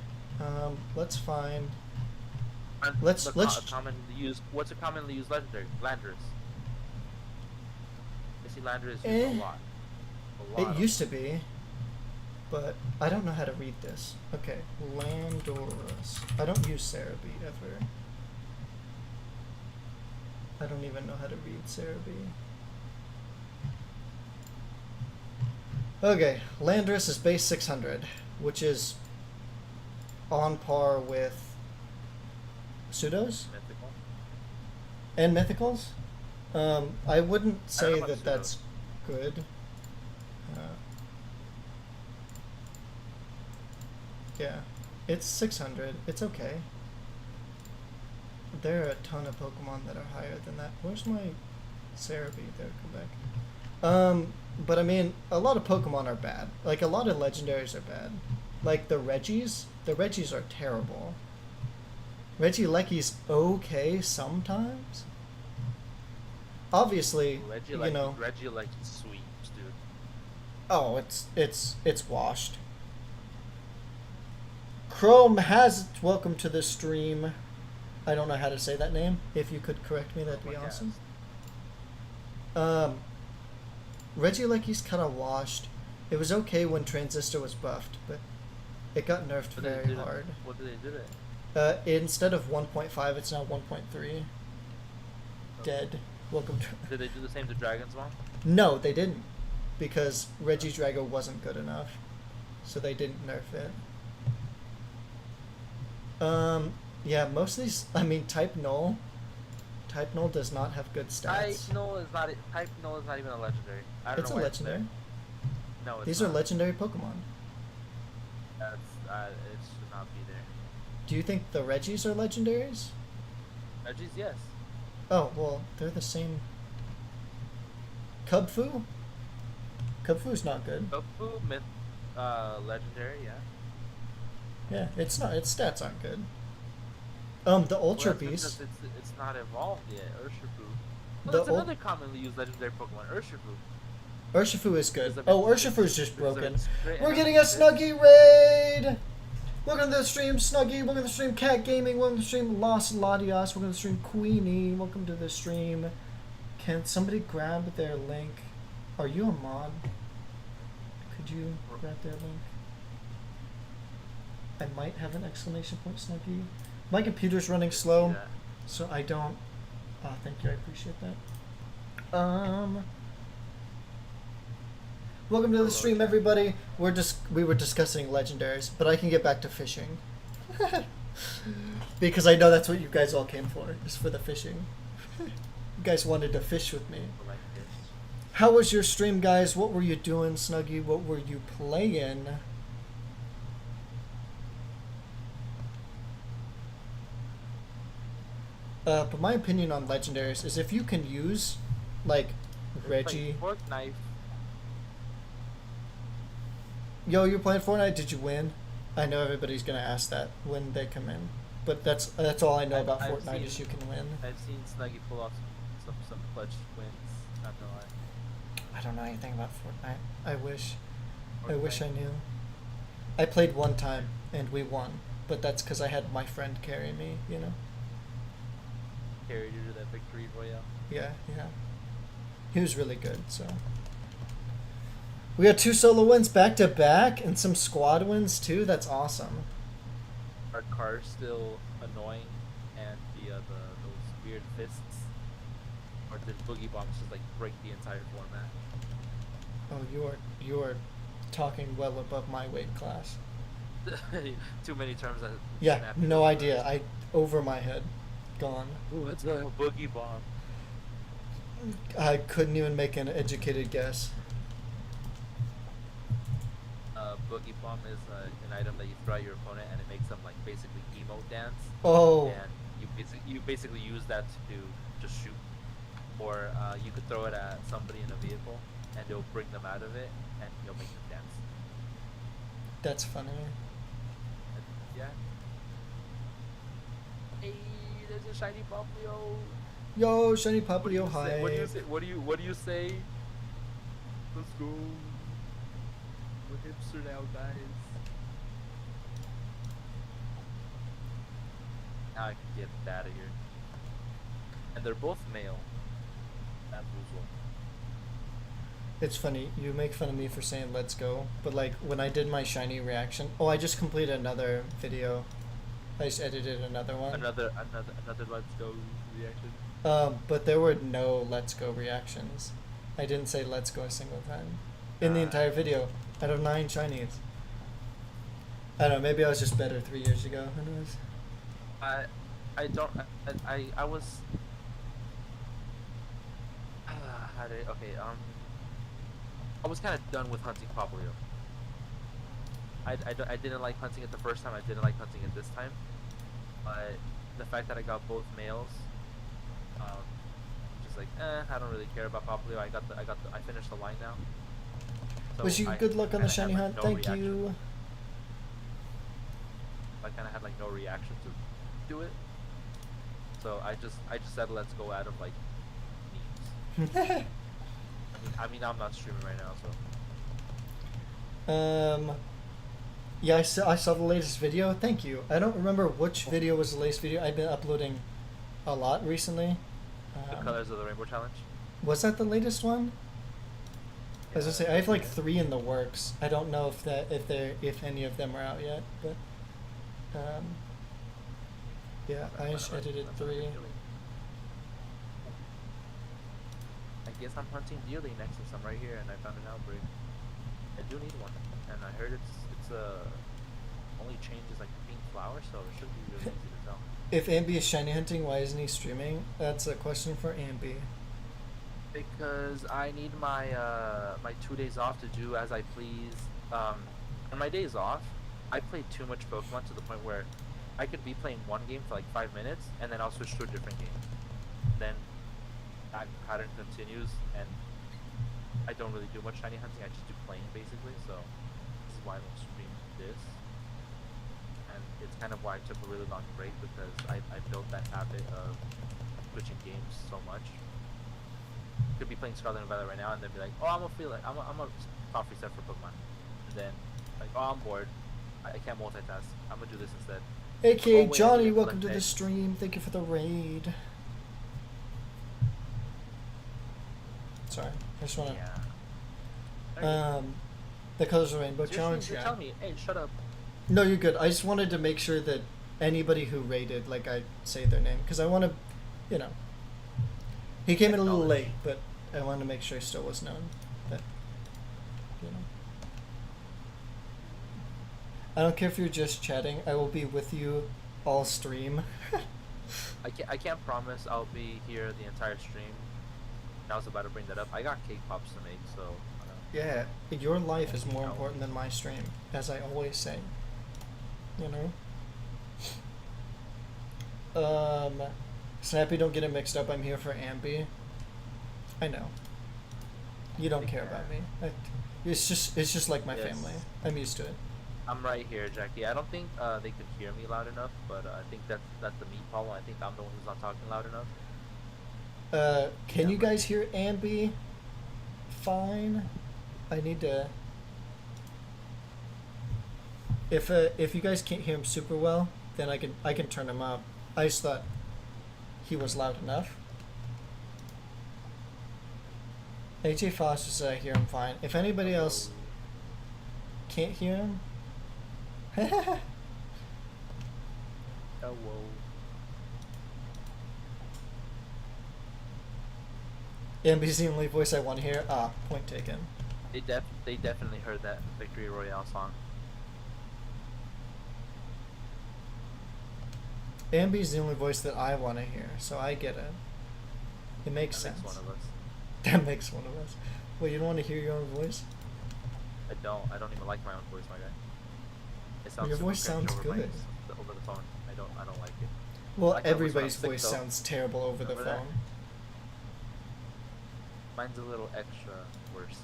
let's find. And Let's commonly used. What's a commonly used legendary? Landorus. I see Landorus used a lot. It used to be, but I don't know how to read this. Okay, Landorus. I don't use Cerebi ever. I don't even know how to read Cerebi. Okay, Landorus is base 600, which is on par with pseudos Mythical. and mythicals. I wouldn't I say don't know that about that's good. Yeah, it's 600. It's okay. There are a ton of Pokemon that are higher than that. Where's my Cerebi? There, come back. But I mean, a lot of Pokemon are bad. Like, a lot of legendaries are bad. Like, the Reggies are terrible. Regieleki's okay sometimes. Obviously, you know. Regieleki's sweet, dude. Oh, it's washed. Chrome has welcome to the stream. I don't know how to say that name. If you could correct me, that'd be awesome. Regieleki's kind of washed. It was okay when Transistor was buffed, but it got nerfed very hard. What did they do to it? Instead of 1.5, it's now 1.3. Dead. Welcome to. Did they do the same to Dragonsmon? No, they didn't, because Regidrago wasn't good enough, so they didn't nerf it. Yeah, most of these. I mean, Type Null. Type Null does not have good stats. Type Null is not even a legendary. I don't It's know a why legendary. No, it's These not. are legendary Pokemon. That's it should not be there. Do you think the Reggies are legendaries? Reggies, yes. Oh, well, they're the same. Cubfu? Cubfu's not good. Goku, legendary, yeah. Yeah, it's not. Its stats aren't good. The Ultra Well, that's Beast. because it's not evolved yet. Urshifu. Well, The that's another commonly used legendary Pokemon. Urshifu. Urshifu is good. Because Oh, it's- Urshifu's just because broken. it's great We're enough getting a to fit. Snuggie raid! Welcome to the stream, Snuggie. Welcome to the stream, Cat Gaming. Welcome to the stream, Los Latios. Welcome to the stream, Queenie. Welcome to the stream. Can somebody grab their link? Are you a mod? Could you grab their link? I might have an exclamation point, Snuggie. My computer's running slow, Yeah. so I don't. Thank you. I appreciate that. Welcome to the stream, everybody. We were discussing legendaries, but I can get back to fishing. Because I know that's what you guys all came for, is for the fishing. You guys wanted to fish with me. Like this. How was your stream, guys? What were you doing, Snuggie? What were you playing? But my opinion on legendaries is if you can use, like, Reggie. Like fork knife. Yo, you're playing Fortnite? Did you win? I know everybody's gonna ask that when they come in, but that's all I know about I've Fortnite seen- is you can win. I've seen Snuggie pull off some clutch wins. Not gonna lie. I don't know anything about Fortnite. I wish I Fortnite. knew. I played one time and we won, but that's because I had my friend carry me. You know. Carried you to that victory royale. Yeah. He was really good. So we got 2 solo wins back to back and some squad wins too. That's awesome. Our car's still annoying, and those weird fists, or the boogie bombs just like break the entire format. Oh, you are talking well above my weight class. Too many terms that Yeah, Snappy no doesn't idea. understand. Over my head. Gone. Ooh, it's a boogie bomb. I couldn't even make an educated guess. Boogie bomb is an item that you throw at your opponent, and it makes them like basically emo dance, Oh, and you basically use that to just shoot, or you could throw it at somebody in a vehicle, and it'll bring them out of it, and you'll make them dance. that's funny. And, yeah. Hey, there's a shiny Poplio. Yo, Shiny What do Papio, you say? What do you hi. say? What do you say? Let's go. We're hipster now, guys. Now I can get that out of here. And they're both male. Bamboozle. It's funny, you make fun of me for saying let's go, but like when I did my shiny reaction, oh, I just completed another video. I just edited another one. Another let's go reaction. But there were no let's go reactions. I didn't say let's go a single time. In the entire video, out of 9 shinies. I don't know, maybe I was just better 3 years ago, who knows? I don't I was how did okay I was kind of done with hunting Poplio. I didn't like hunting it the first time. I didn't like hunting it this time. But the fact that I got both males, just like I don't really care about Poplio. I finished the line now. So Wish you I good luck on the kinda had, shiny like, hunt. no Thank reaction. you. I kind of had like no reaction to do it. So I just said let's go out of like memes. I mean I'm not streaming right now, so. Yeah, I saw the latest video. Thank you. I don't remember which video was the latest video. I've been uploading a lot recently. The Colors of the Rainbow challenge. Was that the latest one? As I say, I have like yeah. 3 in the works. I don't know if any of them are out yet, but yeah, I just edited 3. I guess I'm hunting dearly next since I'm right here and I found an outbreak. I do need one, and I heard it's only changes like pink flower, so it should be really easy to tell. If Ambi is shiny hunting, why isn't he streaming? That's a question for Ambi. Because I need my my 2 days off to do as I please. On my days off, I play too much Pokemon to the point where I could be playing one game for like 5 minutes and then I'll switch to a different game. Then that pattern continues, and I don't really do much shiny hunting. I just do playing basically. So this is why I don't stream this, and it's kind of why I took a really long break, because I built that habit of switching games so much. Could be playing Scarlet and Violet right now, and then be like, oh, I'm a coffee set for Pokemon, and then like, oh, I'm bored. I can't multitask. I'm gonna do this instead. AKA Oh, wait, Johnny, I welcome to collect the stream. Thank you for the raid. Sorry, I just wanna. Yeah. The Colors of Rainbow Seriously, challenge. you're Yeah. telling me, hey, shut up. No, you're good. I just wanted to make sure that anybody who raided, like, I say their name, because I want to, you know. He came in a little late, but I wanted to make sure he still was known. That, you know. I don't care if you're just chatting. I will be with you all stream. I can't promise I'll be here the entire stream. I was about to bring that up. I got cake pops to make, so. Yeah, your life is more important than my stream, as I always say. You know? Snappy, don't get it mixed up. I'm here for Ambi. I know. You don't care about me. It's just like my family. I'm used to it. I'm right here, Jackie. I don't think they could hear me loud enough, but I think that's the me problem. I think I'm the one who's not talking loud enough. Can you guys hear Ambi? Fine. I need to. If you guys can't hear him super well, then I can turn him up. I just thought he was loud enough. AJ Foster said I hear him fine. If anybody else can't hear him, Hello. Ambi's the only voice I want to hear. Ah, point taken. They definitely heard that Victory Royale song. Ambi's the only voice that I want to hear, so I get it. It makes That sense. makes one of us. That makes one of us. Well, you don't want to hear your own voice? I don't. I don't even like my own voice, my guy. It sounds Your super voice cringe sounds over good. over the phone. I don't like it. Well, I like my voice when I'm everybody's sick, voice though. sounds terrible over the Remember that? phone. Mine's a little extra worse.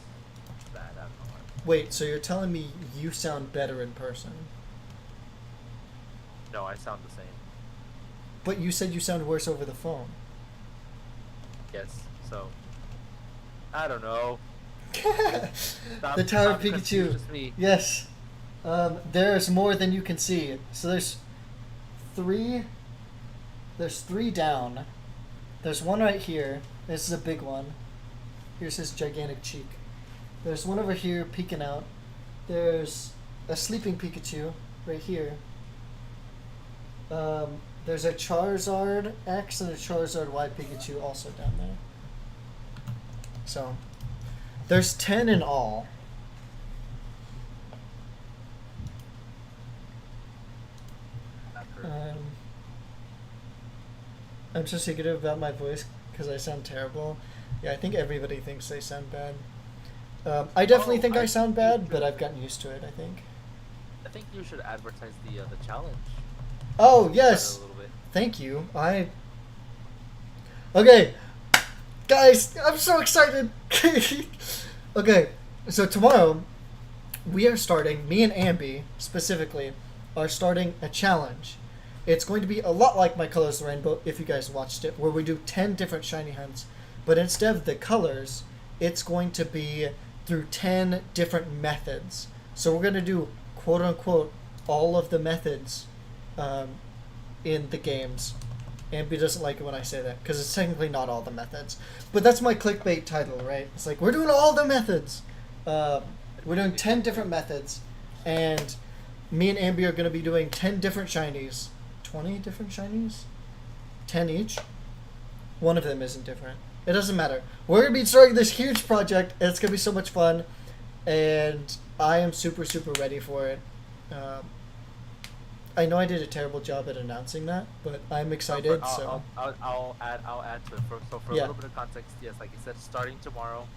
Bad. I don't know why. Wait, so you're telling me you sound better in person? No, I sound the same. But you said you sound worse over the phone. Yes. So. I don't know. The Tower of stop confused Pikachu. with me. Yes. There's more than you can see. So there's three. There's three down. There's one right here. This is a big one. Here's his gigantic cheek. There's one over here peeking out. There's a sleeping Pikachu right here. There's a Charizard X and a Charizard Y Pikachu also down there. So, there's 10 in all. I'm so secretive about my voice because I sound terrible. Yeah, I think everybody thinks they sound bad. I definitely think I sound bad, but I've gotten used to it, I think. I think you should advertise the challenge. Oh, yes! A little bit. Thank you. Okay, guys, I'm so excited! Okay, so tomorrow, we are starting, me and Ambi, specifically, are starting a challenge. It's going to be a lot like My Colors the Rainbow, if you guys watched it, where we do 10 different shiny hunts, but instead of the colors, it's going to be through 10 different methods. So we're going to do, quote-unquote, all of the methods in the games. Ambi doesn't like it when I say that, because it's technically not all the methods. But that's my clickbait title, right? It's like, we're doing all the methods. We're doing 10 different methods, and me and Ambi are going to be doing 10 different shinies. 20 different shinies? 10 each? One of them isn't different. It doesn't matter. We're going to be starting this huge project, and it's going to be so much fun, and I am super, super ready for it. I know I did a terrible job at announcing that, but I'm excited. I'll add to it. For a little bit of context, yes, like you said, starting tomorrow,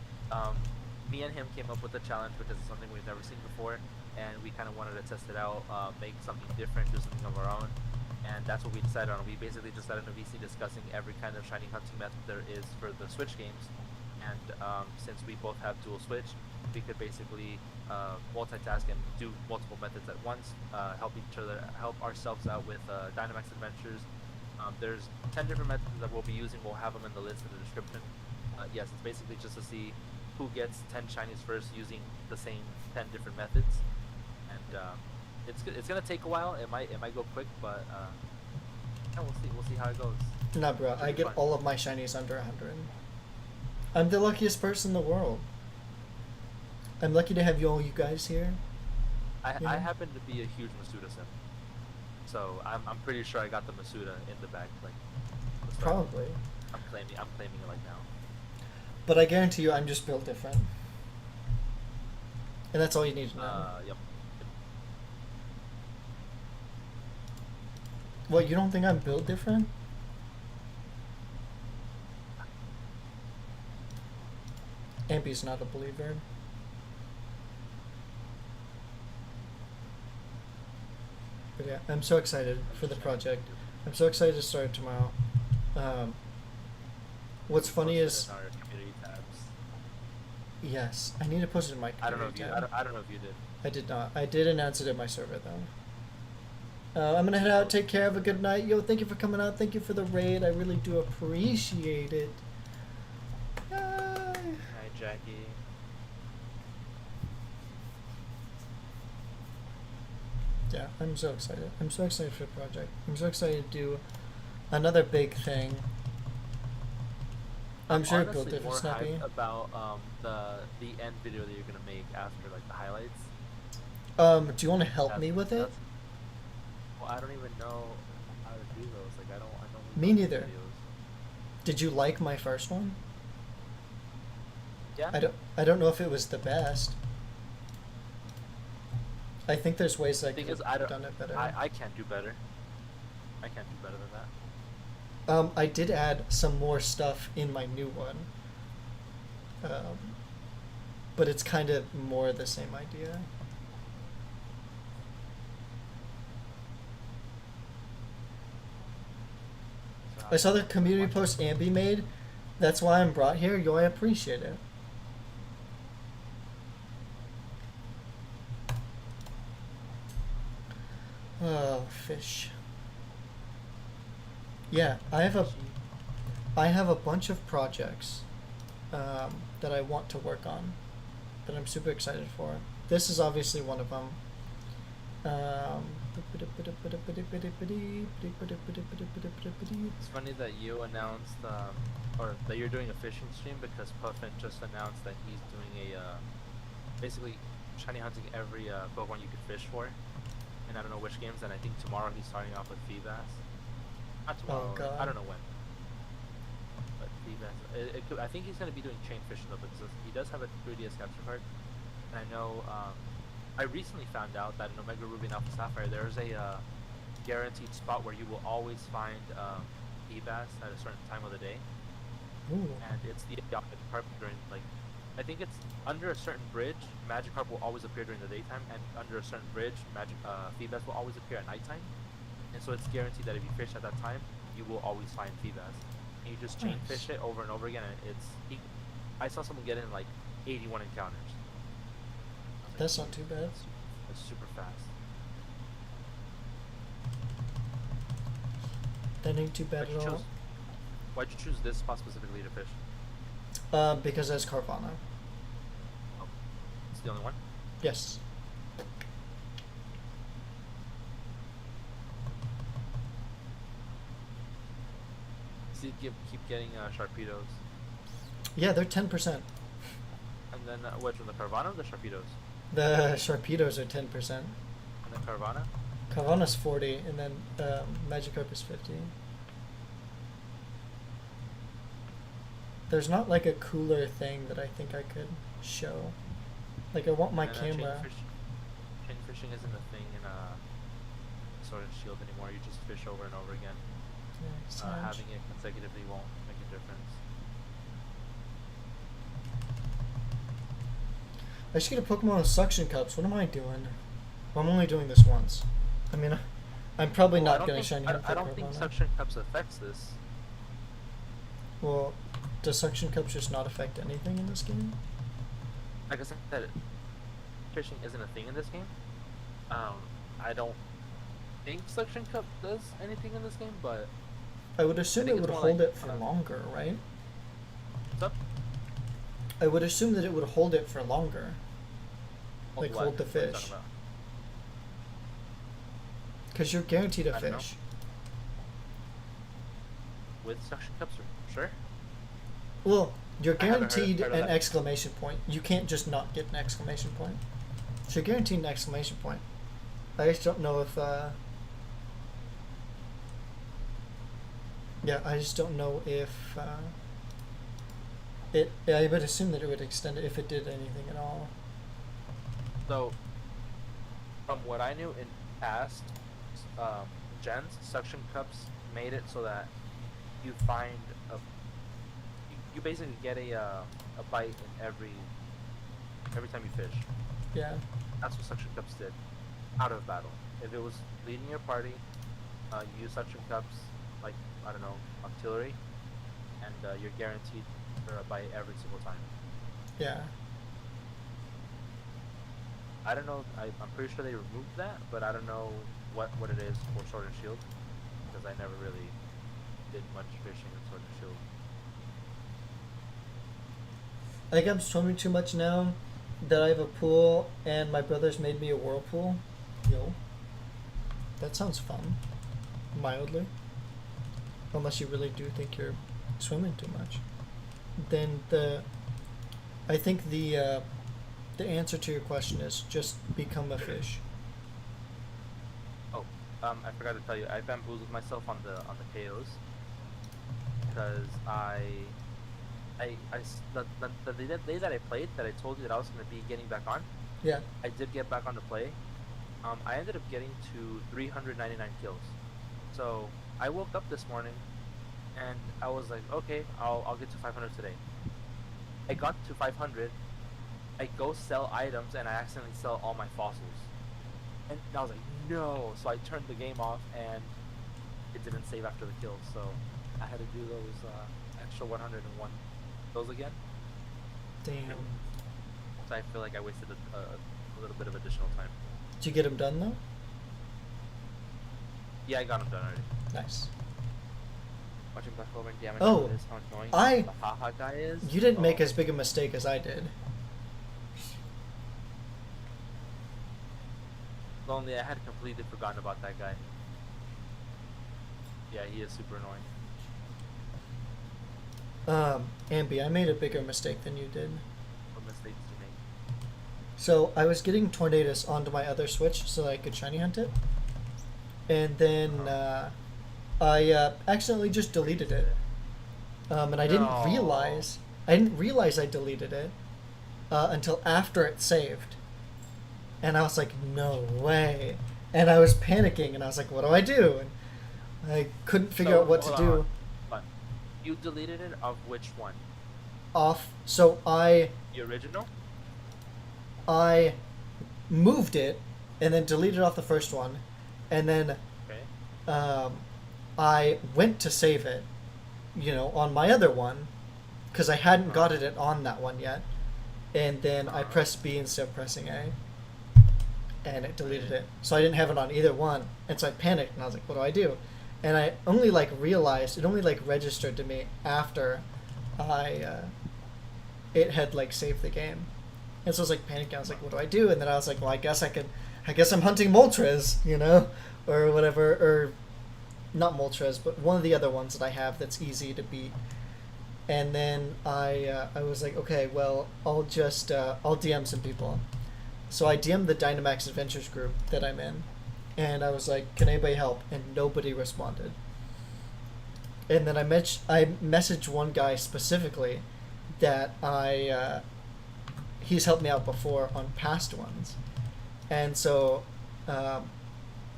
me and him came up with a challenge because it's something we've never seen before, and we kind of wanted to test it out, make something different, do something of our own, and that's what we decided on. We basically just started in a VC discussing every kind of shiny hunting method there is for the Switch games, and since we both have dual Switch, we could basically multitask and do multiple methods at once, help ourselves out with Dynamax Adventures. There's 10 different methods that we'll be using. We'll have them in the list in the description. Yes, it's basically just to see who gets 10 shinies first using the same 10 different methods, and it's gonna take a while. It might go quick, but yeah, we'll see how it goes. Nah, bro, I get all of my shinies under 100. I'm the luckiest person in the world. I'm lucky to have you guys here. I happen to be a huge Masuda sim, so I'm pretty sure I got the Masuda in the bag. Like, probably. I'm claiming it like now. But I guarantee you, I'm just built different, and that's all you need to know. Yep. What, you don't think I'm built different? Ambi's not a believer. But yeah, I'm so excited for the project. I'm so excited to start tomorrow. What's funny is, in our community tabs. yes, I need to post it in my community I don't know if you. tab. I don't know if you did. I did not. I did announce it in my server though. I'm gonna head out. Take care. Have a good night. Yo, thank you for coming out. Thank you for the raid. I really do appreciate it. Bye. Hi, Jackie. Yeah, I'm so excited. I'm so excited for the project. I'm so excited to do another big thing. I'm sure it built honestly it for more Snappy. hyped about the end video that you're gonna make after like the highlights. Do you want to help me with it? Well, I don't even know how to do those. Like I don't. Me neither. Videos. Did you like my first one? Yeah. I don't know if it was the best. I think there's ways I could have done it better. I can do better. I can't do better than that. I did add some more stuff in my new one. Um, but it's kind of more the same idea. So I saw the community watch- post Ambi made. That's why I'm brought here. Yo, I appreciate it. Oh, fish. Yeah, I have a bunch of projects that I want to work on that I'm super excited for. This is obviously one of them. It's funny that you announced, or that you're doing a fishing stream because Puffin just announced that he's doing a, basically Shinyhunting every Pokemon you could fish for, and I don't know which games. And I think tomorrow he's starting off with Feebas. Not tomorrow. Oh, God. I don't know when. But Feebas. I think he's gonna be doing chain fishing though because he does have a 3DS capture card, and I know. I recently found out that in Omega Ruby and Alpha Sapphire there's a guaranteed spot where you will always find Feebas at a certain time of the day, Ooh. and it's the Magikarp during like, I think it's under a certain bridge. Magikarp will always appear during the daytime, and under a certain bridge, Feebas will always appear at nighttime. And so it's guaranteed that if you fish at that time, you will always find Feebas. And you just chain Nice. fish it over and over again, and I saw someone get in like 81 encounters. I was like, That's not too bad. It's super fast. That ain't too bad at all. Why'd you choose this spot specifically to fish? Because that's Carvana. Oh, it's the only one? Yes. So you keep getting Sharpedos. Yeah, they're 10%. And then, which one, the Carvana or the Sharpedos? The Sharpedos are 10%. And then Carvana? Carvana's 40, and then Magikarp is 50. There's not like a cooler thing that I think I could show. Like I want my And, camera. Chain fishing isn't a thing in Sword and Shield anymore. You just fish over and over again. Yeah, Sag. Having it consecutively won't make a difference. I should get a Pokemon with suction cups. What am I doing? Well, I'm only doing this once. I mean, I'm probably Well, not going to shiny hunt for I don't think Carvana. suction cups affects this. Well, does suction cups just not affect anything in this game? Like I said, fishing isn't a thing in this game. I don't think suction cup does anything in this game, but I would assume think it it's would more hold like, it for longer, right? what's up? I would assume that it would hold it for longer. Hold Like what? hold the What are you fish. talking about? Because you're guaranteed a I don't know. fish. With suction cups, sure. Well, you're I haven't guaranteed heard of an that. exclamation point. You can't just not get an exclamation point. So you're guaranteed an exclamation point. I just don't know if yeah, I just don't know if I would assume that it would extend it if it did anything at all. So, from what I knew in past gens, suction cups made it so that you find you basically get a bite in every time you fish. Yeah. That's what suction cups did out of battle. If it was leading your party, you use suction cups like, I don't know, artillery, and you're guaranteed for a bite every single time. Yeah. I don't know. I'm pretty sure they removed that, but I don't know what it is for Sword and Shield because I never really did much fishing in Sword and Shield. I think I'm swimming too much now that I have a pool and my brother's made me a whirlpool. Yo. That sounds fun. Mildly. Unless you really do think you're swimming too much. Then I think the answer to your question is just become a fish. Oh, I forgot to tell you, I bamboozled myself on the KOs because the day that I played, that I told you that I was going to be getting back on, Yeah. I did get back on to play. I ended up getting to 399 kills. So I woke up this morning and I was like, okay, I'll get to 500 today. I got to 500. I go sell items and I accidentally sell all my fossils. And I was like, no. So I turned the game off and it didn't save after the kill. So I had to do those extra 101 kills again. Damn. So I feel like I wasted a little bit of additional time. Did you get him done though? Yeah, I got them done already. Nice. Watching Black Clover and damage Oh, is how annoying I- the haha guy is. You didn't Oh. make as big a mistake as I did. Lonely, I had completely forgotten about that guy. Yeah, he is super annoying. Ambi, I made a bigger mistake than you did. What mistakes did you make? So I was getting Tornadus onto my other Switch so I could shiny hunt it, and then I accidentally just deleted it, and I didn't No. realize I deleted it until after it saved, and I was like, no way, and I was panicking, and I was like, what do I do? And I couldn't figure out what to hold do. on. But you deleted it of which one? So I The original? moved it and then deleted off the first one, and then Okay. I went to save it, on my other one, because I hadn't got it on that one yet, and then I pressed B instead of pressing A, and it deleted it. So I didn't have it on either one, and so I panicked, and I was like, what do I do? And I only realized, it only registered to me after it had saved the game. And so I was panicking. I was like, what do I do? And then I was like, well, I guess I'm hunting Moltres, or whatever, or not Moltres, but one of the other ones that I have that's easy to beat. And then I was like, okay, well, I'll just I'll DM some people. So I DM'd the Dynamax Adventures group that I'm in, and I was like, can anybody help? And nobody responded. And then I messaged one guy specifically that he's helped me out before on past ones. And so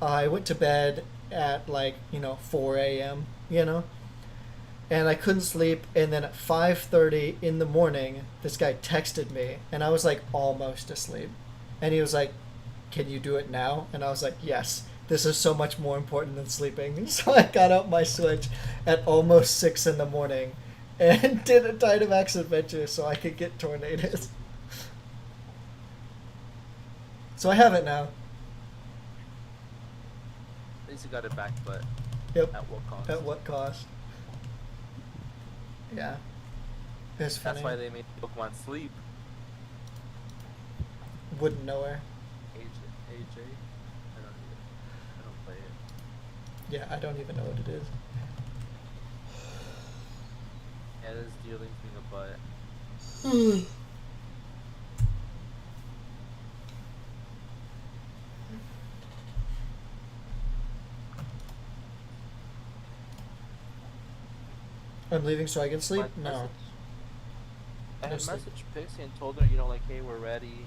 I went to bed at 4 a.m., and I couldn't sleep. And then at 5:30 in the morning, this guy texted me, and I was almost asleep. And he was like, can you do it now? And I was like, yes, this is so much more important than sleeping. So I got out my Switch at almost 6 in the morning and did a Dynamax Adventure so I could get Tornadus. So I have it now. At least you got it back, but Yep. at what cost? At what cost? Yeah. It's funny. That's why they made Pokemon sleep. Wouldn't know her. AJ? I don't play it. Yeah, I don't even know what it is. Yeah, this dealing thing a butt. I'm leaving so I can sleep? My No. I No had sleep. messaged Pixie and told her, hey, we're ready,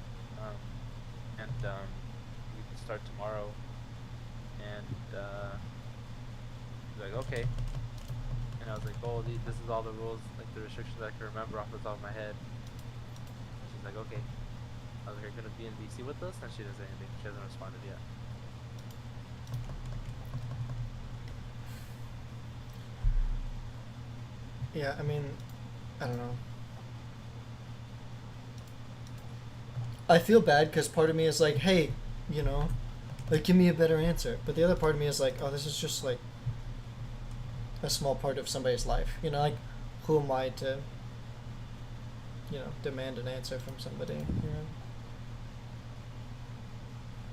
and we can start tomorrow. And she's like, okay. And I was like, oh, this is all the rules, the restrictions I can remember off the top of my head. And she's like, okay. I was like, are you gonna be in DC with us? And she doesn't say anything. She hasn't responded yet. Yeah, I mean, I don't know. I feel bad because part of me is like, hey, give me a better answer. But the other part of me is like, oh, this is just a small part of somebody's life. Who am I to, demand an answer from somebody?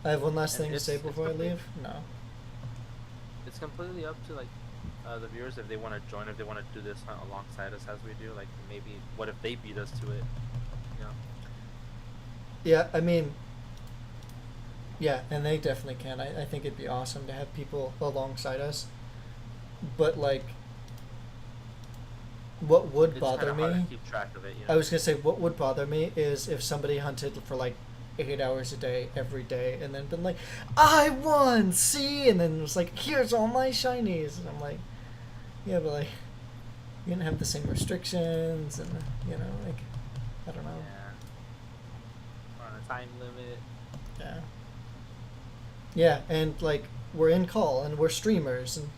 I have one last And thing to say before I leave. No. It's completely up to the viewers if they want to join, if they want to do this hunt alongside us as we do. Maybe what if they beat us to it? Yeah, I mean, yeah, and they definitely can. I think it'd be awesome to have people alongside us. But what would It's bother kinda hard me? to keep track of it. I was gonna say what would bother me is if somebody hunted for 8 hours a day every day, and then been like, I won, see, and then it was like, here's all my shinies, and I'm like, yeah, but like, you didn't have the same restrictions, and you know, like, I don't know. Yeah. On a time limit. Yeah. Yeah, and like we're in call and we're streamers, and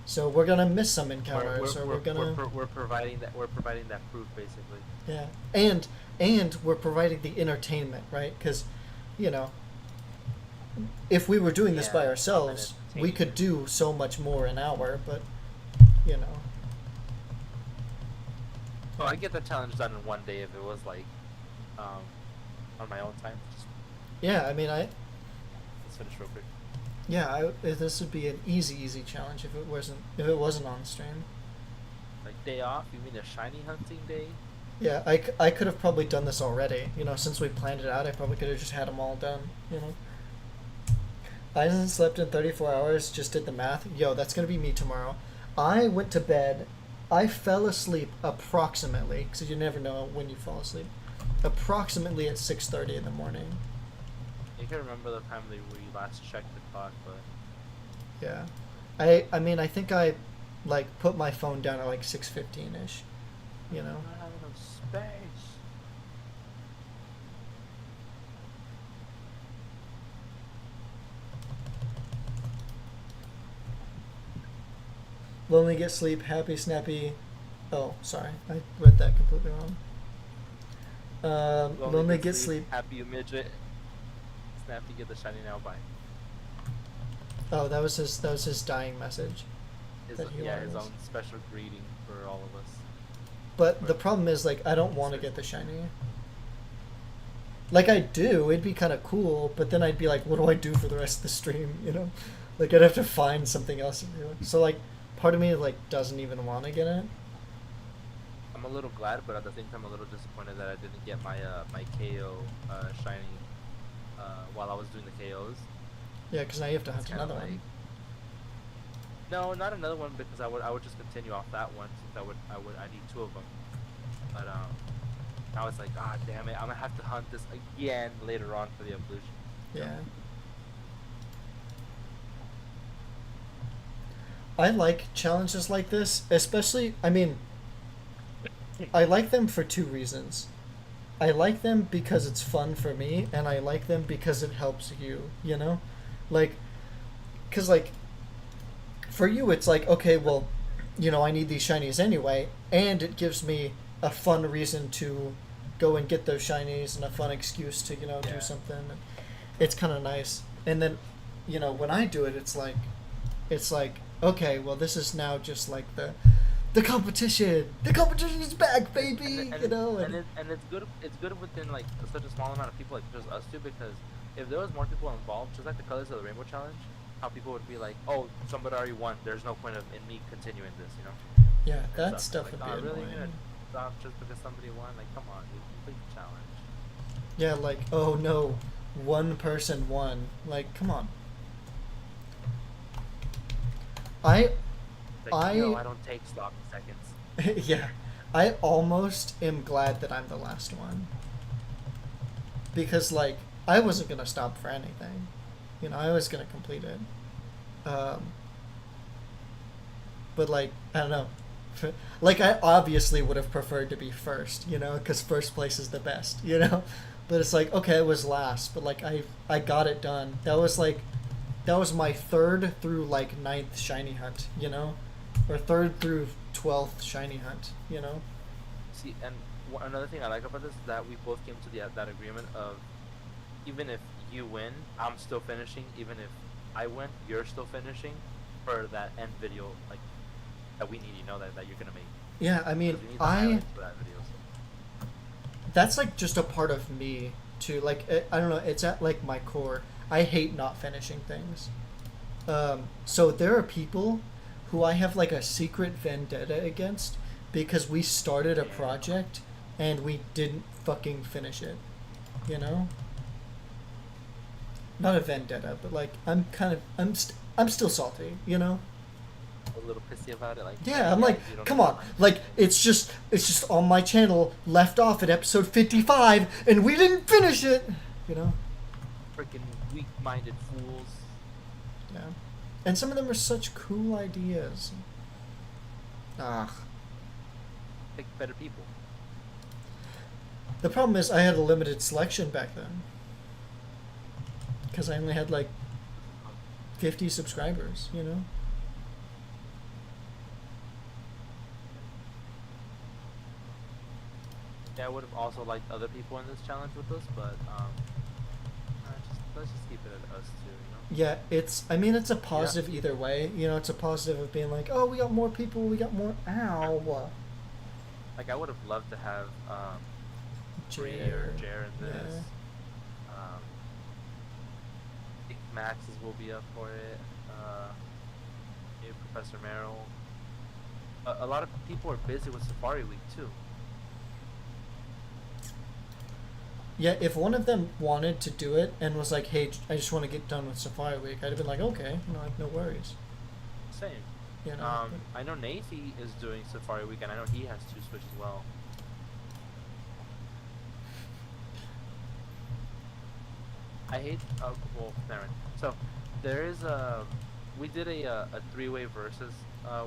so we're gonna miss some encounters, or we're gonna we're providing that proof basically. yeah, and we're providing the entertainment, right? Because, you know, if we were doing this by ourselves, we could do so much more an hour, but you know. Well, I get the challenge done in one day if it was like on my own time. Yeah, I mean, let's finish real quick. Yeah, this would be an easy challenge if it wasn't on stream. Like day off? You mean a shiny hunting day? Yeah, I could have probably done this already. You know, since we planned it out, I probably could have just had them all done. You know. I hasn't slept in 34 hours. Just did the math. Yo, that's gonna be me tomorrow. I went to bed. I fell asleep approximately, because you never know when you fall asleep. Approximately at 6:30 in the morning. I can remember the time that we last checked the clock, but yeah, I mean I think I like put my phone down at like 6:15ish, you know. I don't have enough space. Lonely get sleep, happy snappy. Oh, sorry, I read that completely wrong. Lonely get sleep. Happy you midget. Snappy get the shiny now by. Oh, that was his dying message. His own special greeting for all of us. But the problem is, like, I don't want to get the shiny. Like, I do, it'd be kind of cool, but then I'd be like, what do I do for the rest of the stream, you know? Like, I'd have to find something else to do. So, like, part of me, like, doesn't even want to get it. I'm a little glad, but at the same time, I'm a little disappointed that I didn't get my my KO shiny while I was doing the KOs. Yeah, because now you have to hunt another one. No, not another one, because I would just continue off that one, since I need 2 of them. But I was like, ah, damn it, I'm gonna have to hunt this again later on for the evolution. Yeah. I like challenges like this, especially, I mean, I like them for 2 reasons. I like them because it's fun for me, and I like them because it helps you, you know? Like, because, like, for you, it's like, okay, well, you know, I need these shinies anyway, and it gives me a fun reason to go and get those shinies and a fun excuse to, you know, do something. It's kind of nice. And then, you know, when I do it, it's like, okay, well, this is now just like the competition. The competition is back, baby. And you know, and it's good. It's good within like such a small amount of people, like just us two, because if there was more people involved, just like the Colors of the Rainbow challenge, how people would be like, oh, somebody already won. There's no point in me continuing this, you know? Yeah, that stuff like, would be really annoying. gonna stop just because somebody won? Like, come on, dude, complete the challenge. Yeah, like, oh no, one person won. Like, come on. Like, no, I don't take stock seconds. Yeah, I almost am glad that I'm the last one. Because, like, I wasn't going to stop for anything. You know, I was going to complete it. But, like, I don't know. Like, I obviously would have preferred to be first, you know, because first place is the best, you know? But it's like, okay, I was last, but, like, I got it done. That was my 3rd through, like, 9th shiny hunt, you know? Or 3rd through 12th shiny hunt, you know? See, and another thing I like about this is that we both came to that agreement of, even if you win, I'm still finishing. Even if I win, you're still finishing for that end video, like, that we need, you know, that you're gonna make. Yeah, I mean, for that video, so. That's, like, just a part of me, too. Like, I don't know, it's at, like, my core. I hate not finishing things. So there are people who I have, like, a secret vendetta against because we started a project and we didn't fucking finish it, you know? Not a vendetta, but, like, I'm still salty, you know? A little pissy about it, like, yeah, I'm like, come on, like, it's just on my channel, left off at episode 55, and we didn't finish it, you know? freaking weak-minded fools. Yeah. And some of them are such cool ideas. Ah. Pick better people. The problem is I had a limited selection back then. Because I only had like 50 subscribers, you know? Yeah, I would have also liked other people in this challenge with us, but let's just keep it at us two, you know? Yeah, it's a positive either way. You know, it's a positive of being like, oh, we got more people, we got more. Ow. Like, I would have loved to have Bree or Jer in this. Yeah. I think Max's will be up for it. Maybe Professor Merrill. A lot of people are busy with Safari Week too. Yeah, if one of them wanted to do it and was like, hey, I just want to get done with Safari Week, I'd have been like, okay, you know, like, no worries. Same. You know, I know Nathie is doing Safari Week, and I know he has 2 Switch as well. I hate. Oh, well, never mind. So, there is we did a 3-way versus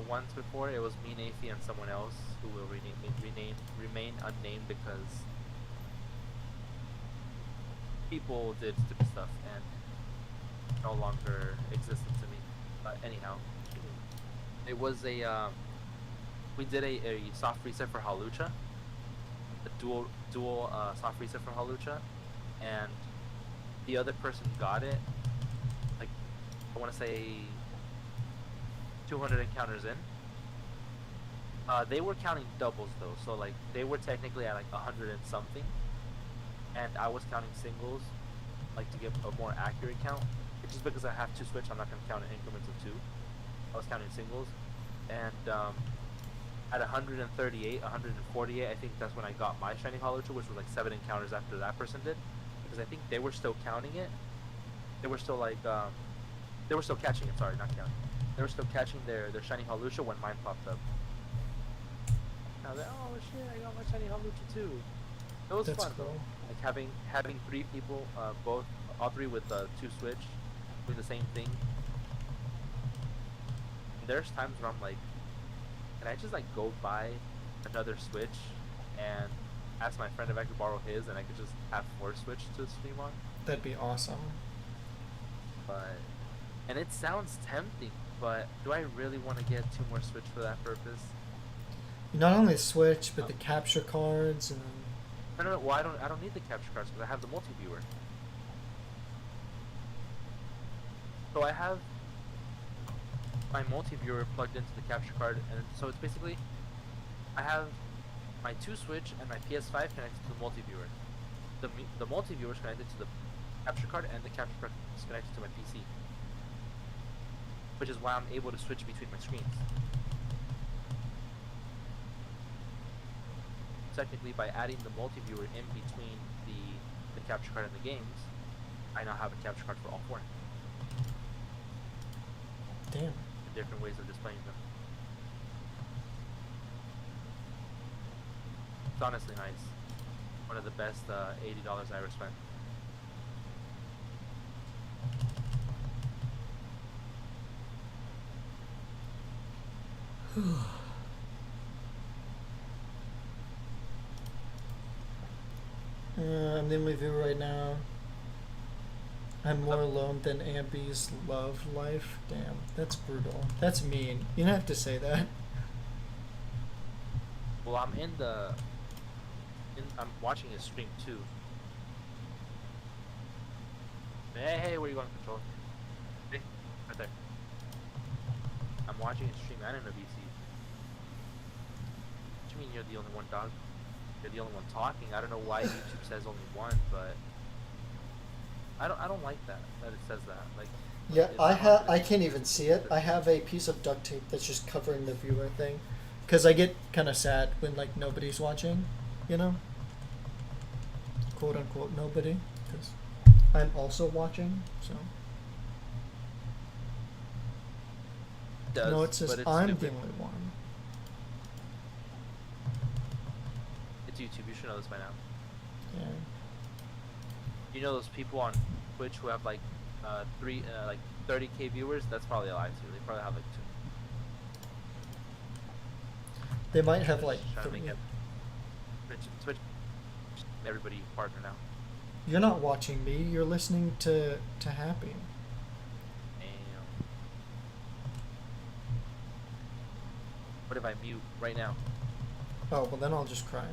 once before. It was me, Nathie, and someone else who will remain unnamed because people did stupid stuff and no longer existed to me. But anyhow, it was we did a soft reset for Halucha, a dual soft reset for Halucha, and the other person got it, like, I want to say 200 encounters in. They were counting doubles though, so like they were technically at like 100 and something, and I was counting singles, like to get a more accurate count. Just because I have 2 Switch, I'm not going to count in increments of 2. I was counting singles, and at 138, 148, I think that's when I got my Shiny Halucha, which was like 7 encounters after that person did. Because I think they were still counting it. They were still like, they were still catching it, sorry, not counting. They were still catching their Shiny Halucha when mine popped up. And I was like, oh shit, I got my Shiny Halucha too. It was fun cool. though. Like having 3 people, all 3 with 2 Switch, doing the same thing. And there's times where I'm like, can I just like go buy another Switch and ask my friend if I could borrow his, and I could just have 4 Switch to stream on? That'd be awesome. And it sounds tempting, but do I really want to get 2 more Switch for that purpose? Not only Switch, but the capture cards and. No. Well, I don't need the capture cards because I have the multi-viewer. So I have my multi-viewer plugged into the capture card, and so it's basically I have my 2 Switch and my PS5 connected to the multi-viewer. The multi-viewer is connected to the capture card, and the capture card is connected to my PC, which is why I'm able to switch between my screens. Technically, by adding the multi-viewer in between the capture card and the games, I now have a capture card for all 4. Damn. Different ways of displaying them. It's honestly nice. One of the best $80 I ever spent. I'm in my view right now. I'm more alone than Ambi's love life. Damn, that's brutal. That's mean. You don't have to say that. Well, I'm I'm watching his stream too. Hey, where you going, Control? Hey, right there. I'm watching his stream and in a VC. What do you mean you're the only one, dog? You're the only one talking. I don't know why YouTube says only one, but I don't like that it says that. Like, Yeah, I can't even see it. I have a piece of duct tape that's just covering the viewer thing, because I get kind of sad when like nobody's watching, you know, quote unquote nobody, because I'm also watching. So no, it says I'm the only one. It's YouTube. You should know this by now. Yeah. You know those people on Twitch who have like like 30K viewers, that's probably a lie too. They probably have like two. They might have Twitch like trying to 3. make it Twitch everybody partner now. You're not watching me. You're listening to Happy. Damn. What if I mute right now? Oh, well then I'll just cry.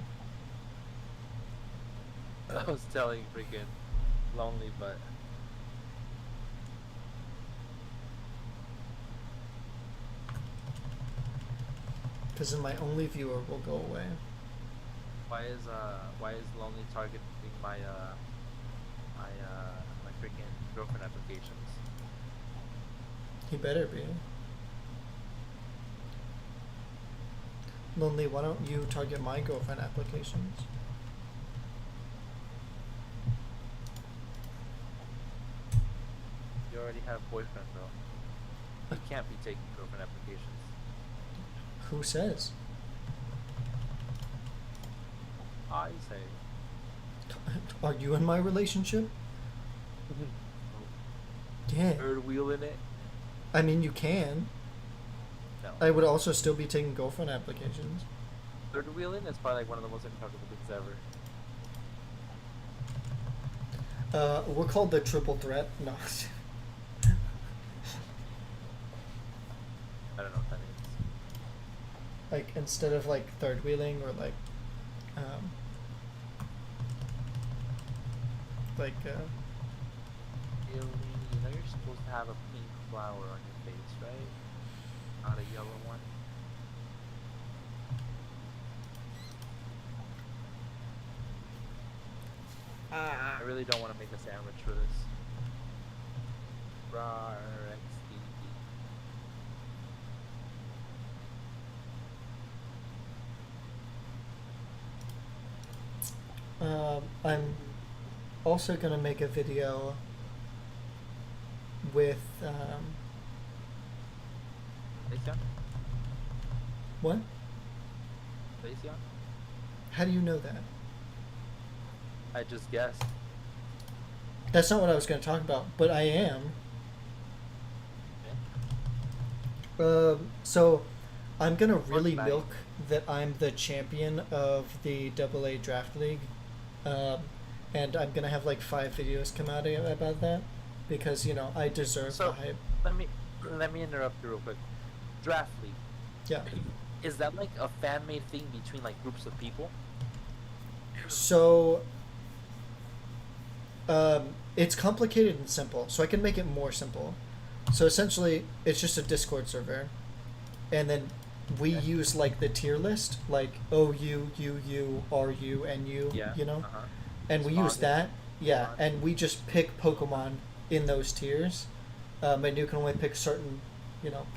I was telling freaking lonely, but Because then my only viewer will go away. why is lonely targeting my freaking girlfriend applications? He better be. Lonely, why don't you target my girlfriend applications? You already have a boyfriend, bro. You can't be taking girlfriend applications. Who says? I say. Are you in my relationship? Yeah. Third wheel in it? I mean, you can. No. I would also still be taking girlfriend applications. Third wheel in is probably like one of the most uncomfortable things ever. We're called the triple threat. No. I don't know what that means. Like, instead of like third wheeling or like You know you're supposed to have a pink flower on your face, right? Not a yellow one. I really don't want to make a sandwich for this. Rar XDD. I'm also gonna make a video with Leisha? what? Leisha? How do you know that? I just guessed. That's not what I was gonna talk about, but I am. So I'm gonna really Fortnite. milk that I'm the champion of the AA Draft League, and I'm gonna have like 5 videos come out about that because you know I deserve So the hype. let me interrupt you real quick. Draft League. Yeah. Is that like a fan made thing between like groups of people? So it's complicated and simple, so I can make it more simple. So essentially, it's just a Discord server, and then we Okay. use like the tier list, like OU, UU, RU, NU, Yeah. you know, Uh-huh. and we use Spawn. that, yeah, Spawn. and we just pick Pokemon in those tiers, and you can only pick certain, you know,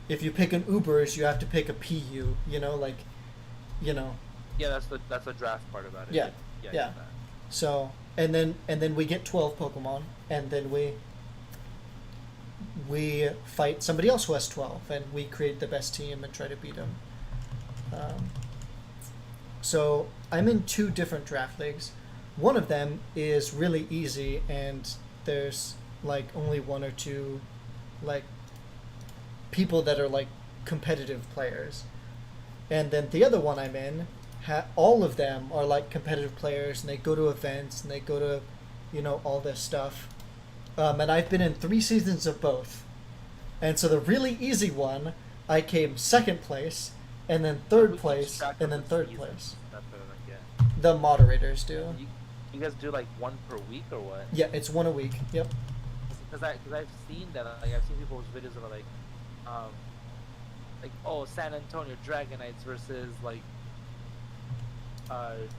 if you pick an Ubers, you have to pick a PU, you know, like, you know, Yeah, that's the draft part about it. Yeah, Yeah. I yeah. get that. so and then we get 12 Pokemon, and then we fight somebody else who has 12, and we create the best team and try to beat them. So I'm in 2 different draft leagues. One of them is really easy, and there's like only 1 or 2 like people that are like competitive players. And then the other one I'm in, all of them are like competitive players, and they go to events and they go to, you know, all this stuff. And I've been in 3 seasons of both. And so the really easy one, I came second place, and then Who third keeps place, track and of then the third seasons? place. That's what I don't get. The moderators do. You guys do like one per week or what? Yeah, it's 1 a week. Yep. Because I've seen that, like I've seen people's videos that are like oh, San Antonio Dragonites versus like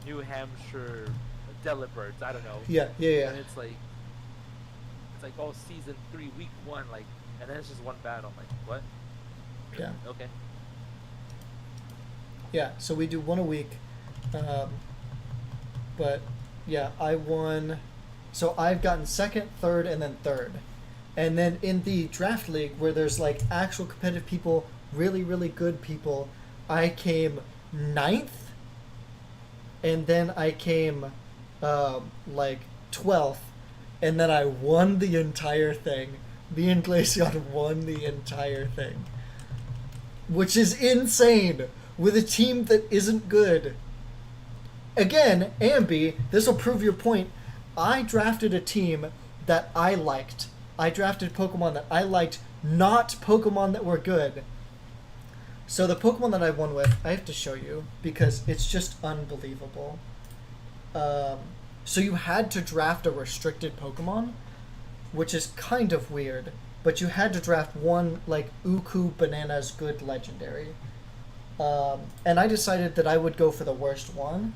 New Hampshire Delibirds. I don't know. Yeah, yeah, yeah. And it's like oh, season 3 week 1, like, and then it's just one battle. I'm like, what? Yeah. Okay. Yeah, so we do 1 a week. But yeah, I won. So I've gotten second, third, and then third. And then in the draft league where there's like actual competitive people, really, really good people, I came 9th. And then I came like 12th. and then I won the entire thing. Me and Glaceon won the entire thing. Which is insane with a team that isn't good. Again, Ambi, this will prove your point. I drafted a team that I liked. I drafted Pokemon that I liked, not Pokemon that were good. So the Pokemon that I won with, I have to show you because it's just unbelievable. So you had to draft a restricted Pokemon, which is kind of weird. But you had to draft one, like, Uku Banana's Good Legendary. And I decided that I would go for the worst one,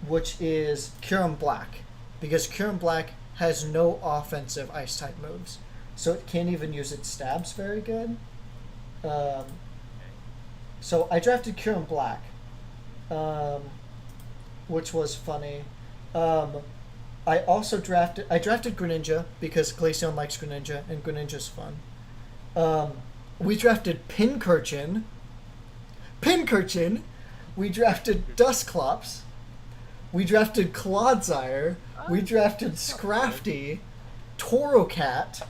which is Kyurem Black. Because Kyurem Black has no offensive Ice-type moves. So it can't even use its stabs very good. So I drafted Kyurem Black, which was funny. I also drafted Greninja because Glaceon likes Greninja and Greninja's fun. We drafted Pincurchin. We drafted Dusclops. We drafted Clodsire. We drafted Scrafty, Taurocat.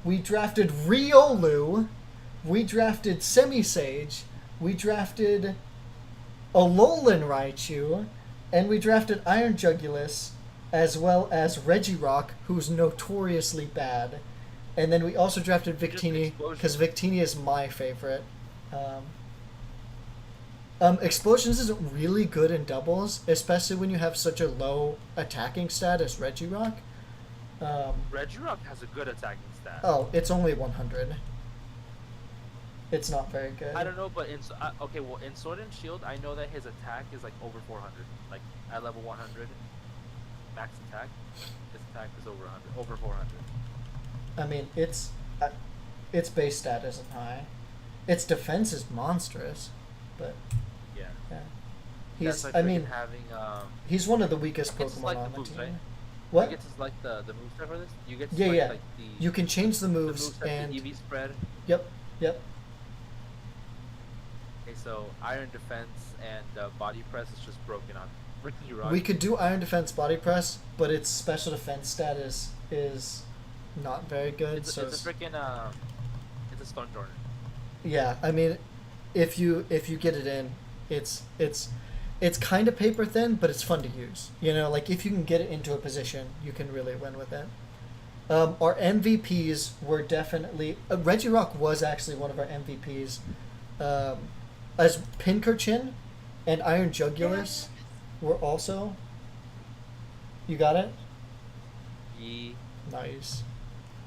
We drafted Riolu. We drafted Semisage. We drafted Alolan Raichu. And we drafted Iron Jugulus, as well as Regirock, who's notoriously bad. And then we also drafted Victini, because Victini is my favorite. Explosions isn't really good in doubles, especially when you have such a low attacking stat as Regirock. Regirock has a good attacking stat. Oh, it's only 100. It's not very good. I don't know, but in Sword and Shield, I know that his attack is like over 400. Like at level 100, max attack, his attack is over 100, over 400. I mean, its base stat isn't high. Its defense is monstrous, but yeah. He's. Like I mean, having he's one of the weakest Pokemon Pokemon like on the moves, team. right? What? You get to like the moveset for this. You get to yeah. like the. You can change the moves the and the EV spread. Yep. Okay, so Iron Defense and Body Press is just broken on Regirock. We could do Iron Defense Body Press, but its special defense stat is not very good. It's a freaking it's a Stone Jordan. Yeah, I mean, if you get it in, it's kind of paper thin, but it's fun to use. You know, like if you can get it into a position, you can really win with it. Our MVPs were definitely Regirock was actually one of our MVPs. As Pincurchin and Iron Jugulus were also. You got it? Yeah. Nice.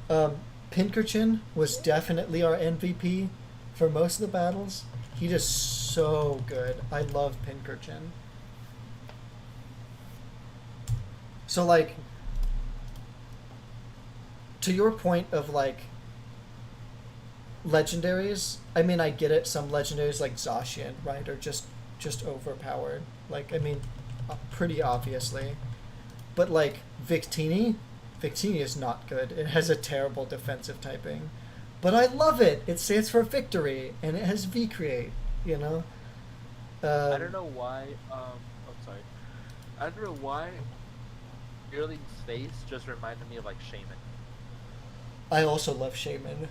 Pincurchin was definitely our MVP for most of the battles. He is so good. I love Pincurchin. So, like, to your point of, like, legendaries, I mean, I get it. Some legendaries, like Zacian, right, are just overpowered. Like, I mean, pretty obviously. But, like, Victini is not good. It has a terrible defensive typing. But I love it. It stands for victory, and it has V-Create, you know? I don't know why, I'm sorry. I don't know why Earling's face just reminded me of, like, Shaman. I also love Shaman.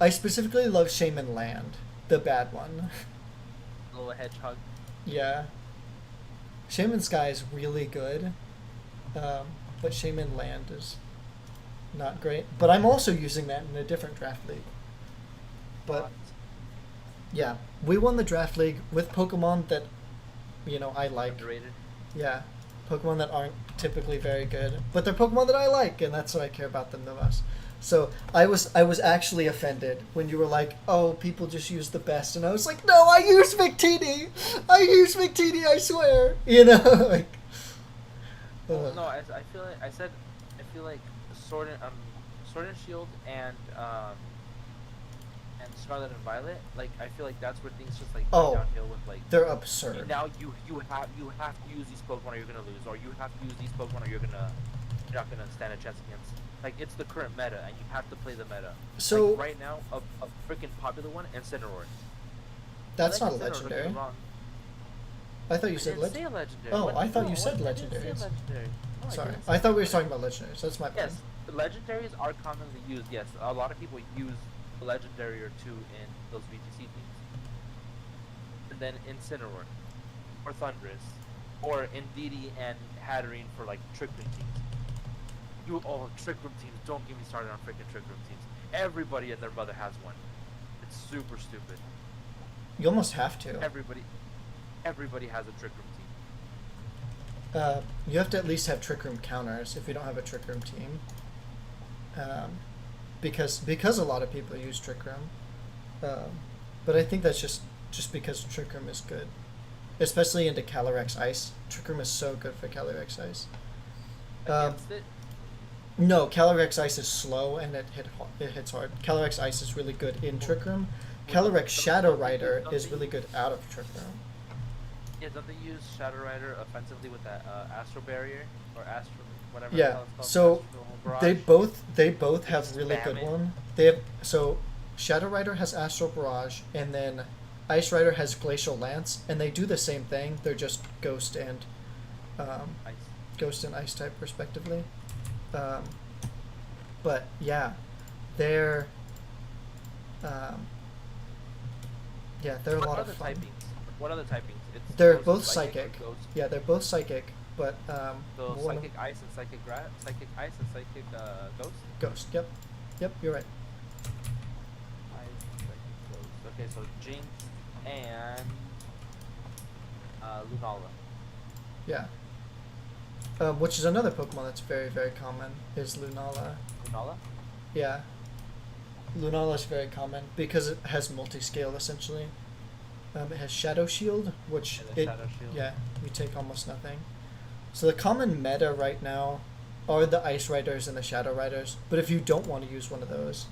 I specifically love Shaman Land, the bad one. Little hedgehog. Yeah. Shaman Sky is really good, but Shaman Land is not great. But I'm also using that in a different draft league. But yeah, we won the draft league with Pokemon that, you know, I like. Underrated. Yeah, Pokemon that aren't typically very good, but they're Pokemon that I like, and that's why I care about them the most. So I was actually offended when you were like, "Oh, people just use the best," and I was like, "No, I use Victini. I swear." You know, like. Well, no, I feel like Sword and Shield and Scarlet and Violet, like I feel like that's where things just like go downhill with like they're absurd. Now you have to use these Pokemon or you're gonna lose, or you have to use these Pokemon or you're not gonna stand a chance against. Like it's the current meta, and you have to play the meta. So like, right now, a freaking popular one, Incineroar. That's like not a legendary. I thought you I said didn't say legendary. legendary. Oh, What? I thought No, you said what? I didn't say legendaries. legendary. No, I Sorry, didn't say I thought we were legendary. talking about legendaries. That's my bad. Yes, the legendaries are commonly used. Yes, a lot of people use a legendary or two in those VGC teams. And then Incineroar, or Thundurus, or Indeedee and Hatterene for like Trick Room teams. Trick Room teams, don't get me started on freaking Trick Room teams. Everybody and their mother has one. It's super stupid. You almost have to. Everybody has a Trick Room team. You have to at least have Trick Room counters if you don't have a Trick Room team. Because a lot of people use Trick Room. But I think that's just because Trick Room is good. Especially into Calyrex Ice. Trick Room is so good for Calyrex Ice. Against it? No, Calyrex Ice is slow and it hits hard. Calyrex Ice is really good in Trick Room. Calyrex Shadow Rider is really good out of Trick Room. Yeah, don't they use Shadow Rider offensively with that Astro Barrier or Astro whatever? Yeah. The hell it's So called, they both have Just really spam good it. one. They have so Shadow Rider has Astral Barrage and then Ice Rider has Glacial Lance and they do the same thing. They're just Ghost and Ice type respectively. But yeah, they're they're a lot of fun. What other typings? It's They're Ghost, both Psychic, psychic. or Ghost. Yeah, they're both psychic, but So one of- Psychic Ice and Psychic Ice and Psychic Ghost. Ghost. Yep, you're right. Ice, Psychic Ghost. Okay, so Jinx and Lunala. Yeah. Which is another Pokemon that's very, very common, is Lunala. Lunala? Yeah. Lunala is very common because it has multi-scale essentially. It has Shadow Shield, which Shadow Shield. yeah, you take almost nothing. So the common meta right now are the Ice Riders and the Shadow Riders, but if you don't want to use one of those,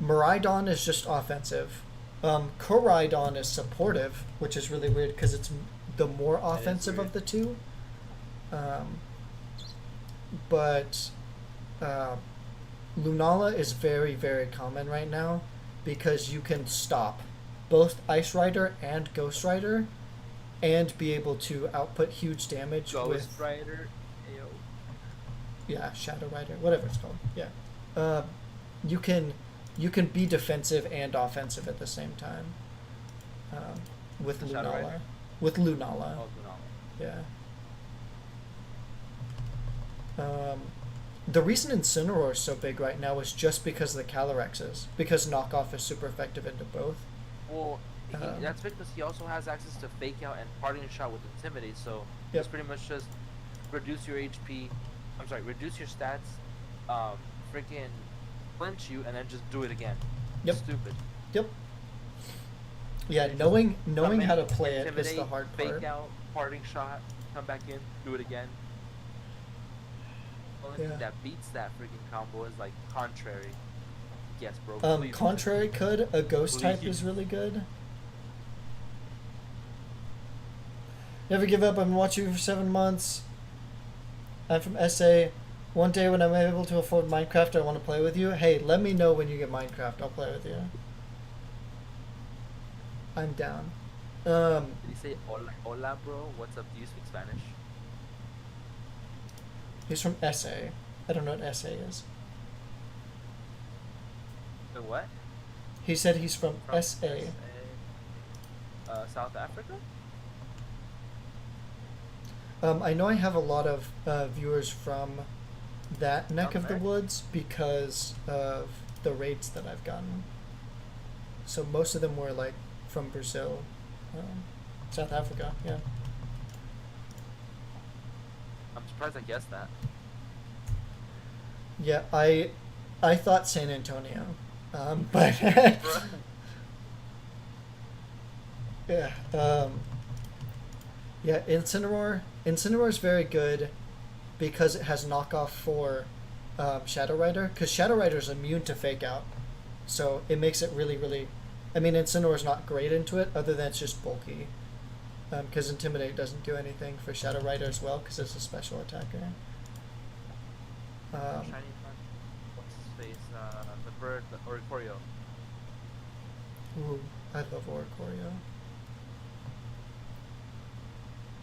Miraidon is just offensive. Koraidon is supportive, which is really weird because it's the more offensive of the two. But Lunala is very, very common right now because you can stop both Ice Rider and Ghost Rider and be able to output huge damage Ghost with Rider. Ayo. yeah, Shadow Rider, whatever it's called. Yeah. You can be defensive and offensive at the same time. With The Shadow Lunala. Rider? With Lunala. Oh, Lunala. Yeah. The reason Incineroar is so big right now is just because of the Calyrexes. Because knockoff is super effective into both. Well, that's Um, because he also has access to Fake Out and Parting Shot with Intimidate, so Yep. it's pretty much just reduce your HP. I'm sorry, reduce your stats, freaking flinch you, and then just do it again. Yep. Stupid. Yep. Yeah, It's knowing come how to in, play it is the intimidate, hard Fake part. Out, Parting Shot, come back in, do it again. The only Yeah. thing that beats that freaking combo is like Contrary. Yes, bro. please. Contrary could, a ghost type Please. is really good. Never give up, I've been watching you for 7 months. I'm from SA. One day when I'm able to afford Minecraft, I want to play with you. Hey, let me know when you get Minecraft, I'll play with you. I'm down. Did he say hola, bro? What's up? Do you speak Spanish? He's from SA. I don't know what SA is. The what? He said he's from SA. South Africa? I know I have a lot of viewers from that neck of the America? woods because of the raids that I've gotten. So most of them were like from Brazil, South Africa, yeah. I'm surprised I guessed that. Yeah, I thought San Antonio, but yeah, yeah. Incineroar is very good because it has knockoff for Shadow Rider. Because Shadow Rider is immune to Fake Out, so it makes it really, really. I mean, Incineroar is not great into it, other than it's just bulky. Because Intimidate doesn't do anything for Shadow Rider as well, because it's a special attacker. Shiny one. What's his face? The bird, the Oricorio. Ooh, I love Oricorio.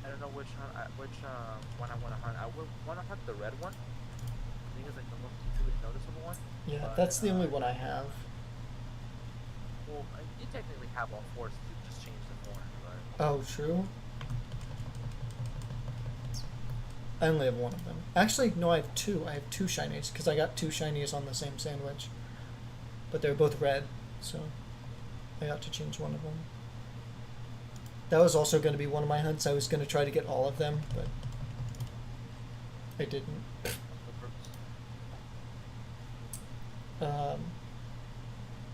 I don't know which one I want to hunt. I would want to hunt the red one. I think it's like the most easily noticeable one. Yeah, But that's the only one I have. well, you technically have all four, so you just change the form. But Oh, true. I only have one of them. Actually, no, I have two. I have two shinies because I got two shinies on the same sandwich, but they're both red, so I got to change one of them. That was also going to be one of my hunts. I was going to try to get all of them, but I didn't.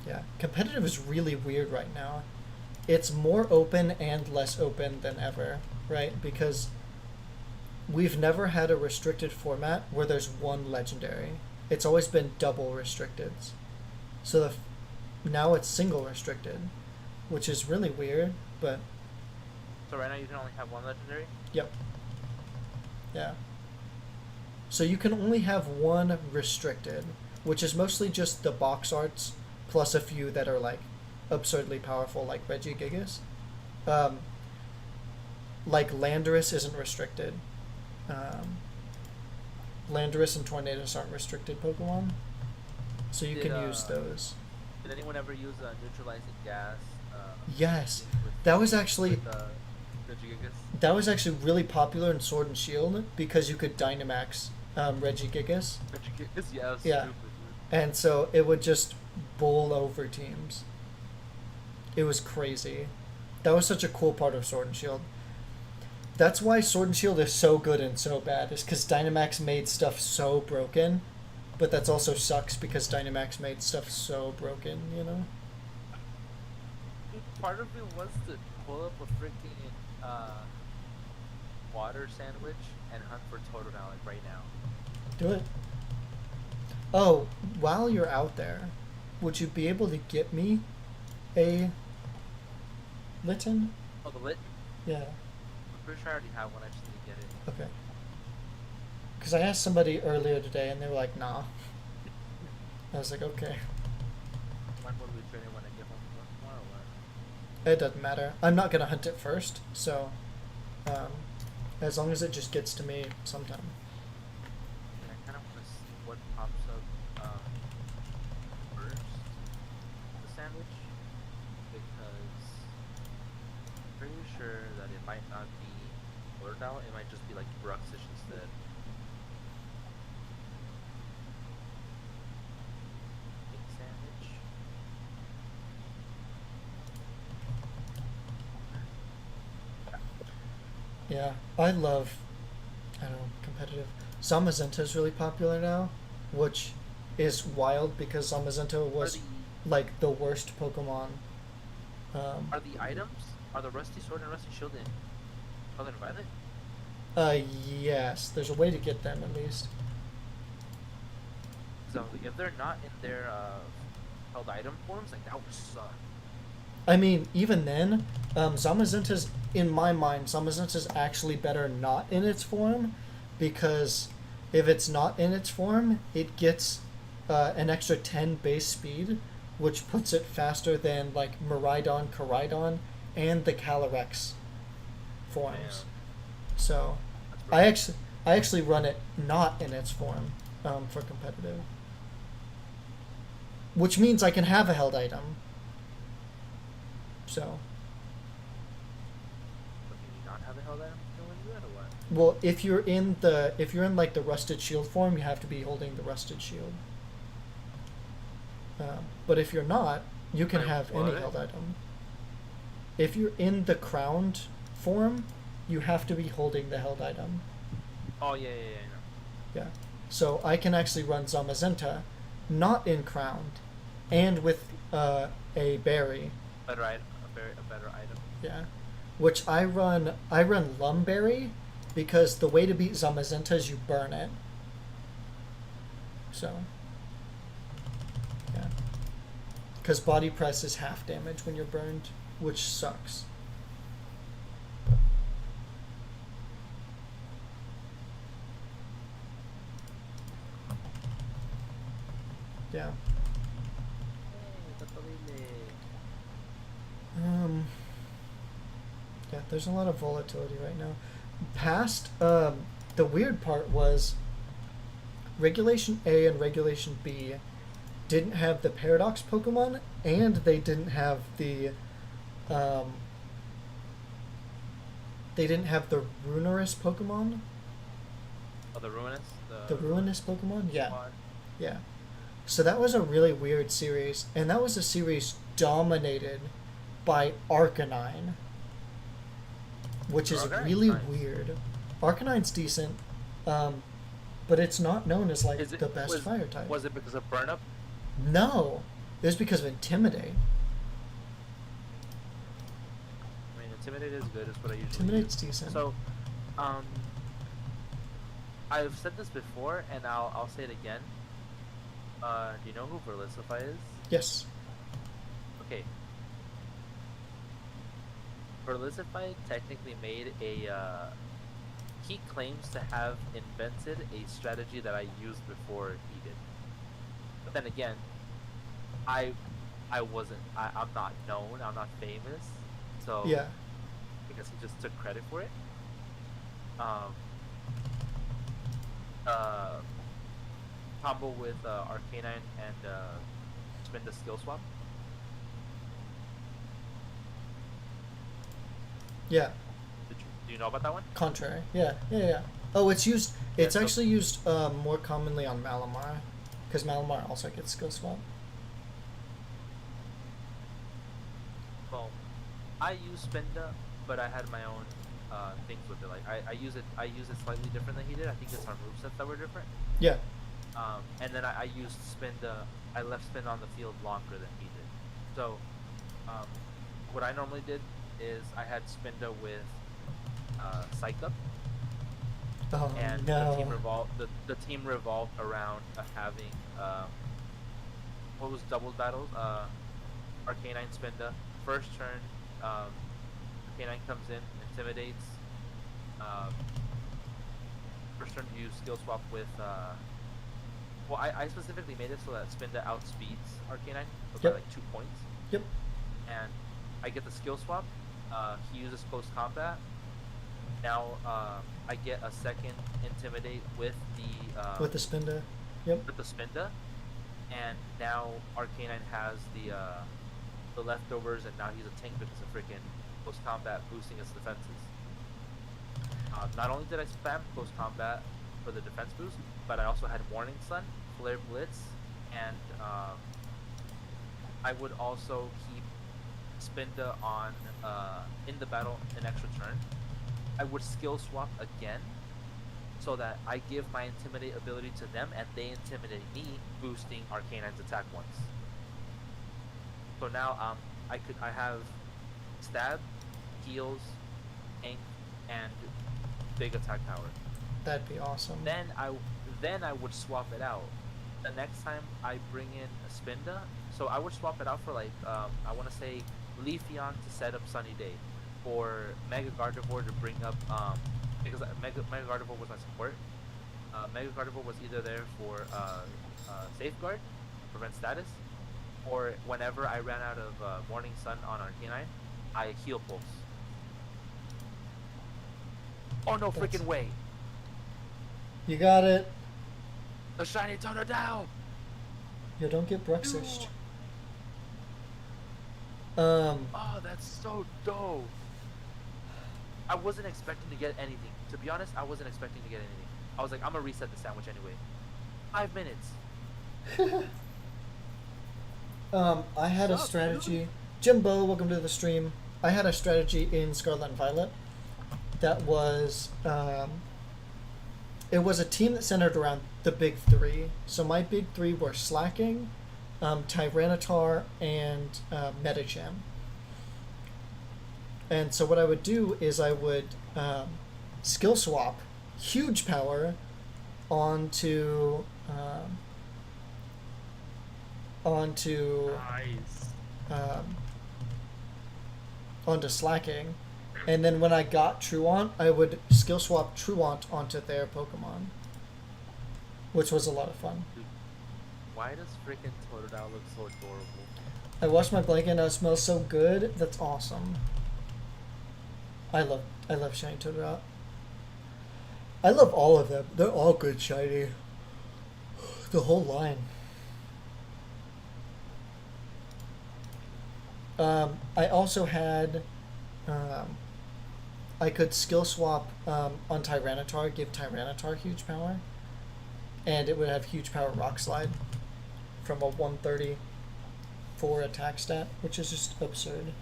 Yeah, competitive is really weird right now. It's more open and less open than ever, right? Because we've never had a restricted format where there's one legendary. It's always been double restricted. So now it's single restricted, which is really weird, but so right now you can only have one legendary. yep. Yeah. So you can only have one restricted, which is mostly just the box arts plus a few that are like absurdly powerful, like Regigigas. Like Landorus isn't restricted. Landorus and Tornadus aren't restricted Pokemon, so you can use those. Did anyone ever use neutralizing gas? Yes, that was actually Regigigas? that was actually really popular in Sword and Shield because you could Dynamax Regigigas. Regigigas, yeah. That was Yeah. stupid, And so it would just bowl over teams. It was crazy. That was such a cool part of Sword and Shield. That's why Sword and Shield is so good and so bad, is because Dynamax made stuff so broken, but that's also sucks because Dynamax made stuff so broken, you know? Dude, part of me wants to pull up a freaking water sandwich and hunt for Totodile like right now. Do it. Oh, while you're out there, would you be able to get me a Litten? Oh, the lit? Yeah. I'm pretty sure I already have one. I just need to get it. Okay. Because I asked somebody earlier today and they were like, nah. I was like, okay. When will we train it when I get home from work tomorrow or what? It doesn't matter. I'm not going to hunt it first, so as long as it just gets to me sometime. And I kind of want to see what pops up first, the sandwich, because I'm pretty sure that it might not be Totodile. It might just be like Bruxish instead. Egg sandwich. Yeah, I don't know, competitive. Zamazenta is really popular now, which is wild because Zamazenta was like the worst Pokemon. Are the items, are the Rusty Sword and Rusty Shield in Color and Violet? Yes, there's a way to get them at least. So if they're not in their held item forms, like that would suck. I mean, even then, Zamazenta's, in my mind, Zamazenta's actually better not in its form, because if it's not in its form, it gets an extra 10 base speed, which puts it faster than like Miraidon, Koraidon, and the Calyrex forms. Damn. So, I actually run it not in its form for competitive, which means I can have a held item. So, But can you not have a held item when you do that or what? well, if you're in like the Rusted Shield form, you have to be holding the Rusted Shield. But if you're not, you can Wait, have what? any held item. If you're in the crowned form, you have to be holding the held item. Oh yeah, I know. Yeah. So I can actually run Zamazenta, not in crowned, and with a berry. Better item, a better item. Yeah. Which I run Lumberry because the way to beat Zamazenta is you burn it. So, yeah. Because body press is half damage when you're burned, which sucks. Yeah. Yeah, there's a lot of volatility right now. past the weird part was Regulation A and Regulation B didn't have the Paradox Pokemon, and they didn't have the um, Ruinous Pokemon. Oh, the Ruinous? The Ruinous Pokemon? Yeah. Squad? Yeah. So that was a really weird series, and that was a series dominated by Arcanine, which is Arcanine's really nice. weird. Arcanine's decent, but it's not known as like Is it the best fire type. Was it because of burn up? No, it was because of Intimidate. I mean, Intimidate is good. Is what I usually Intimidate's use. decent. So, I've said this before, and I'll say it again. Do you know who Verlisify is? Yes. Okay. Verlisify technically made a. He claims to have invented a strategy that I used before he did. But then again, I wasn't. I'm not known. I'm not famous. So Yeah. I guess he just took credit for it. Combo with Arcanine and spin the skill swap. Yeah. Do you know about that one? Contrary. Yeah. Yeah. Yeah. Oh, it's used. Yeah, It's so- actually used more commonly on Malamar, because Malamar also gets skill swap. Well, I use Spinda, but I had my own things with it. Like I use it slightly different than he did. I think it's our movesets that were different. Yeah. And then I used Spinda. I left Spinda on the field longer than he did. So, what I normally did is I had Spinda with Psych Up, Oh and no. the team revolved around having what was doubles battles? Arcanine Spinda. First turn, Arcanine comes in, intimidates. First turn you skill swap with well, I specifically made it so that Spinda outspeeds Arcanine by Yep. like 2 points. Yep. And I get the skill swap. He uses close combat. Now I get a second intimidate with the With the Spinda. Yep. with the Spinda, and now Arcanine has the leftovers, and now he's a tank because of freaking close combat boosting his defenses. Not only did I spam close combat for the defense boost, but I also had Morning Sun, Flare Blitz, and I would also keep Spinda on in the battle an extra turn. I would skill swap again, so that I give my Intimidate ability to them and they intimidate me, boosting Arcanine's attack once. So now I have stab, heals, tank, and big attack power. That'd be awesome. Then I would swap it out. The next time I bring in a Spinda, so I would swap it out for like I want to say Leafeon to set up Sunny Day, or Mega Gardevoir to bring up because Mega Gardevoir was my support. Mega Gardevoir was either there for Safeguard, prevent status, or whenever I ran out of Morning Sun on Arcanine, I heal Pulse. Oh no That's- freaking way! You got it. The shiny Totodile! Yo, don't get Bruxished. Oh, that's so dope. I wasn't expecting to get anything. To be honest, I wasn't expecting to get anything. I was like, I'm gonna reset the sandwich anyway. 5 minutes. I had a Sup, strategy. Jimbo, welcome to the stream. I had a strategy in Scarlet and Violet that was it was a team that centered around the big three. So my big three were Slacking, Tyranitar, and Medicham. And so what I would do is I would skill swap huge power onto Nice. onto Slacking, and then when I got Truant, I would skill swap Truant onto their Pokemon, which was a lot of fun. Dude, why does freaking Totodile look so adorable? I washed my blanket and it smells so good. That's awesome. I love shiny Totodile. I love all of them. They're all good shiny. The whole line. I also had, um, I could skill swap on Tyranitar, give Tyranitar huge power, and it would have huge power Rock Slide from a 134 attack stat, which is just absurd.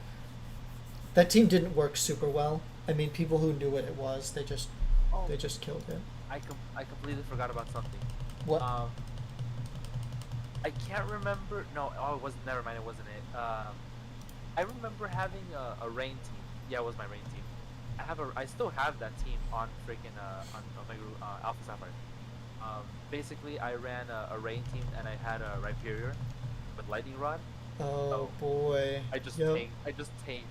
That team didn't work super well. I mean, people who knew what it was, Oh, they just killed it. I completely forgot about something. What? I can't remember. No, oh, it wasn't. Never mind. It wasn't it. I remember having a rain team. Yeah, it was my rain team. I still have that team on freaking on Omega Alpha Sapphire. Basically, I ran a rain team and I had a Rhyperior with Lightning Rod. Oh So boy. I just Yep. tanked. I just tanked.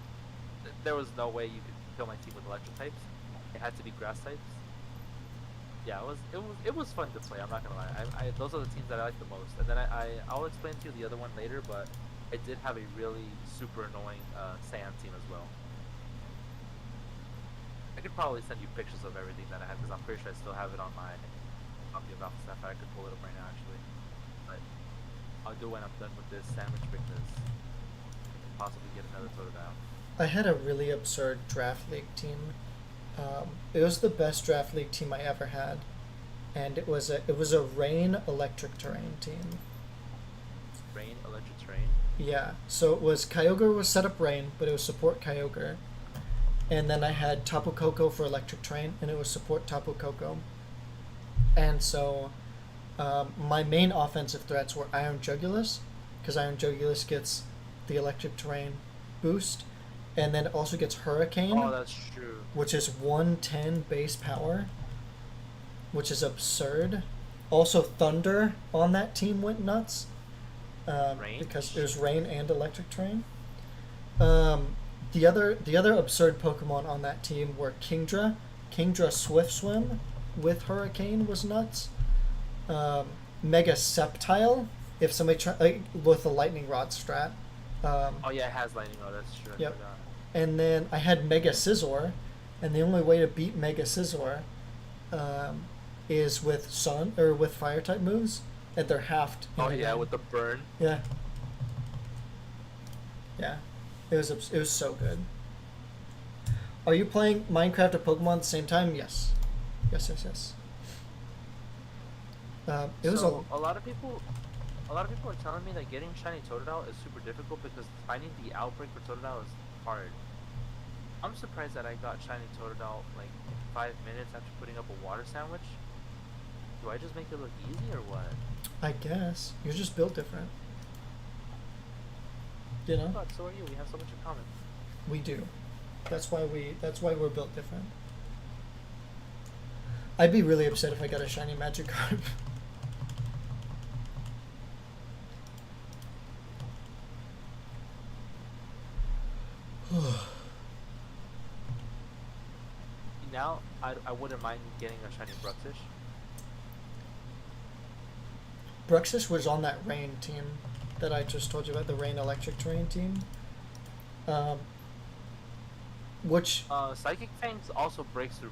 There was no way you could kill my team with electric types. It had to be grass types. Yeah, it was fun to play. I'm not gonna lie. Those are the teams that I like the most. And then I'll explain to you the other one later. But I did have a really super annoying sand team as well. I could probably send you pictures of everything that I had because I'm pretty sure I still have it on my copy of Alpha Sapphire. I could pull it up right now actually, but I'll do it when I'm done with this sandwich because possibly get another Totodile. I had a really absurd draft league team. It was the best draft league team I ever had, and it was a rain electric terrain team. Rain, electric terrain. Yeah, so it was Kyogre was set up rain, but it was support Kyogre, and then I had Tapu Koko for electric terrain, and it was support Tapu Koko, and so my main offensive threats were Iron Jugulus, because Iron Jugulus gets the electric terrain boost, and then it also gets Hurricane. Oh, that's true. Which is 110 base power, which is absurd. Also, Thunder on that team went nuts because there's rain and electric terrain. The other absurd Pokemon on that team were Kingdra. Kingdra Swift Swim with Hurricane was nuts. Mega Sceptile, if somebody with the Lightning Rod strat. Oh yeah, it has lightning rod. That's true. Yep. And then I had Mega Scizor, and the only way to beat Mega Scizor is with Sun or with Fire type moves, and they're halved. Oh yeah, with the burn. Yeah. Yeah, it was so good. Are you playing Minecraft or Pokemon at the same time? Yes. Yes. It was a lot of people. A lot of people are telling me that getting shiny Totodile is super difficult because finding the outbreak for Totodile is hard. I'm surprised that I got shiny Totodile like in 5 minutes after putting up a water sandwich. Do I just make it look easy or what? I guess you're just built different. You know. But so are you. We have so much in common. We do. That's why we're built different. I'd be really upset if I got a shiny Magikarp. Now, I wouldn't mind getting a shiny Bruxish. Bruxish was on that rain team that I just told you about, the rain electric terrain team. Which Psychic Fangs also breaks through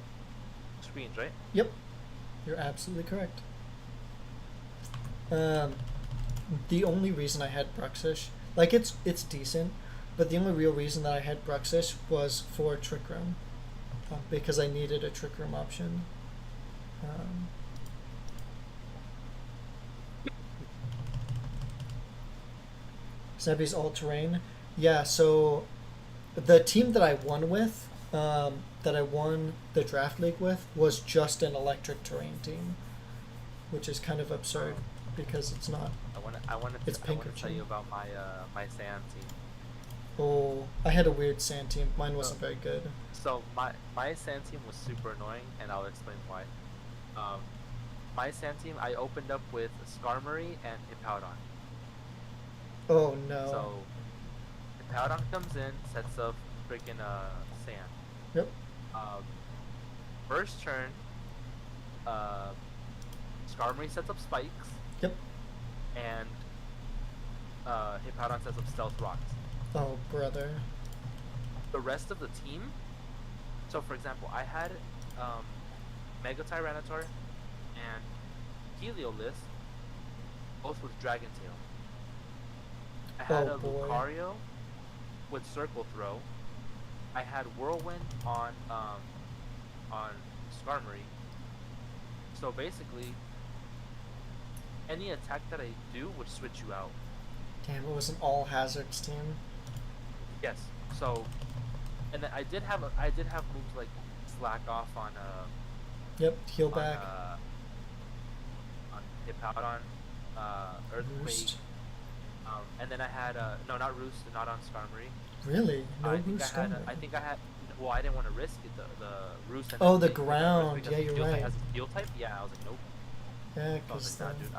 screens, right? Yep, you're absolutely correct. The only reason I had Bruxish, like it's decent, but the only real reason that I had Bruxish was for Trick Room, because I needed a Trick Room option. Zebby's all-terrain. Yeah, so the team that I won with, that I won the draft league with, was just an electric terrain team, which is kind of absurd because it's not. I want to Pinkerton. tell you about my my sand team. Oh, I had a weird sand team. Mine wasn't very good. So my sand team was super annoying, and I'll explain why. My sand team, I opened up with Skarmory and Hippowdon. Oh no. So Hippowdon comes in, sets up freaking sand. Yep. First turn, Skarmory sets up spikes. Yep. And Hippowdon sets up stealth rocks. Oh brother. The rest of the team. So for example, I had Mega Tyranitar and Heliolisk, both with Dragon Tail. I had Oh a boy. Lucario with Circle Throw. I had Whirlwind on Skarmory. So basically, any attack that I do would switch you out. Damn, it was an all hazards team. Yes. So, and then I did have moves like Slack Off Yep, heal on back. On Hippowdon, Earthquake, Roost. and then I had no, not Roost, not on Skarmory. Really? No I think boost I had combo. I think I had. Well, I didn't want to risk it. The Roost and Oh, then the take ground. Earthquake Yeah, as a you're steel right. type, as a steel type. Yeah, I was like, nope. Yeah, So I was because like, nah, dude.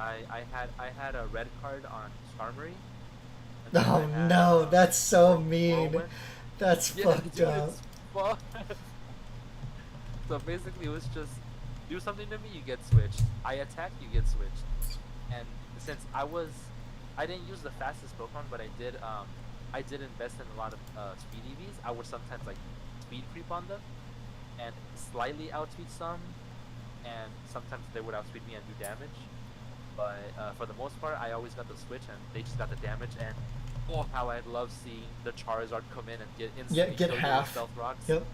I had a red card on Skarmory. And then Oh I had, no, that's so mean. Whirlwind. That's Yeah, fucked dude, up. it's fucked. So basically, it was just do something to me, you get switched. I attack, you get switched. And since I didn't use the fastest Pokemon, but I did invest in a lot of speed EVs. I would sometimes like speed creep on them and slightly outspeed some, and sometimes they would outspeed me and do damage. But for the most part, I always got the switch, and they just got the damage. And oh, how I love seeing the Charizard come in and get instantly Yeah, get kill you with half. stealth rocks. Yep.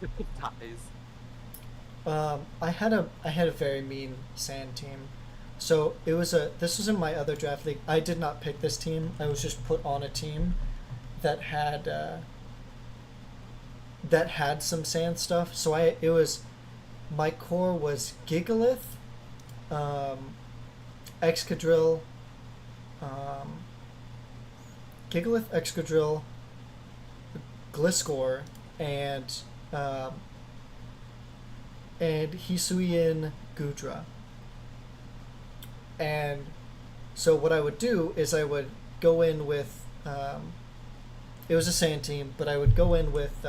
It dies. I had a very mean sand team. So this was in my other draft league. I did not pick this team. I was just put on a team that had some sand stuff. So my core was Gigalith, Excadrill, um, Gigalith, Excadrill, Gliscor, um, and Hisuian Gudra. And so what I would do is I would go in with it was a sand team, but I would go in with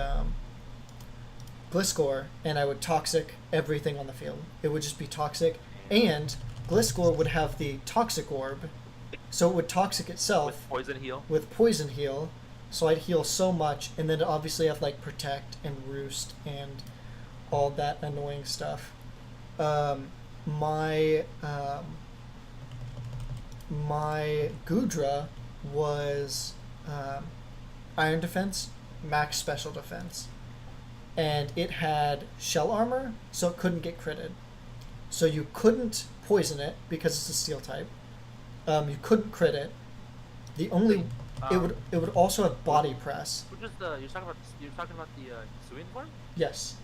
Gliscor, and I would toxic everything on the field. It would just be toxic, and Gliscor would have the toxic orb, so it would toxic itself With poison heal. with poison heal. So I'd heal so much, and then obviously have like protect and roost and all that annoying stuff. My Gudra was Iron Defense, Max Special Defense, and it had Shell Armor, so it couldn't get critted. So you couldn't poison it because it's a Steel type. You couldn't crit it. The only it would also have Body Press. Which is you're talking about the Hisuian form? Yes,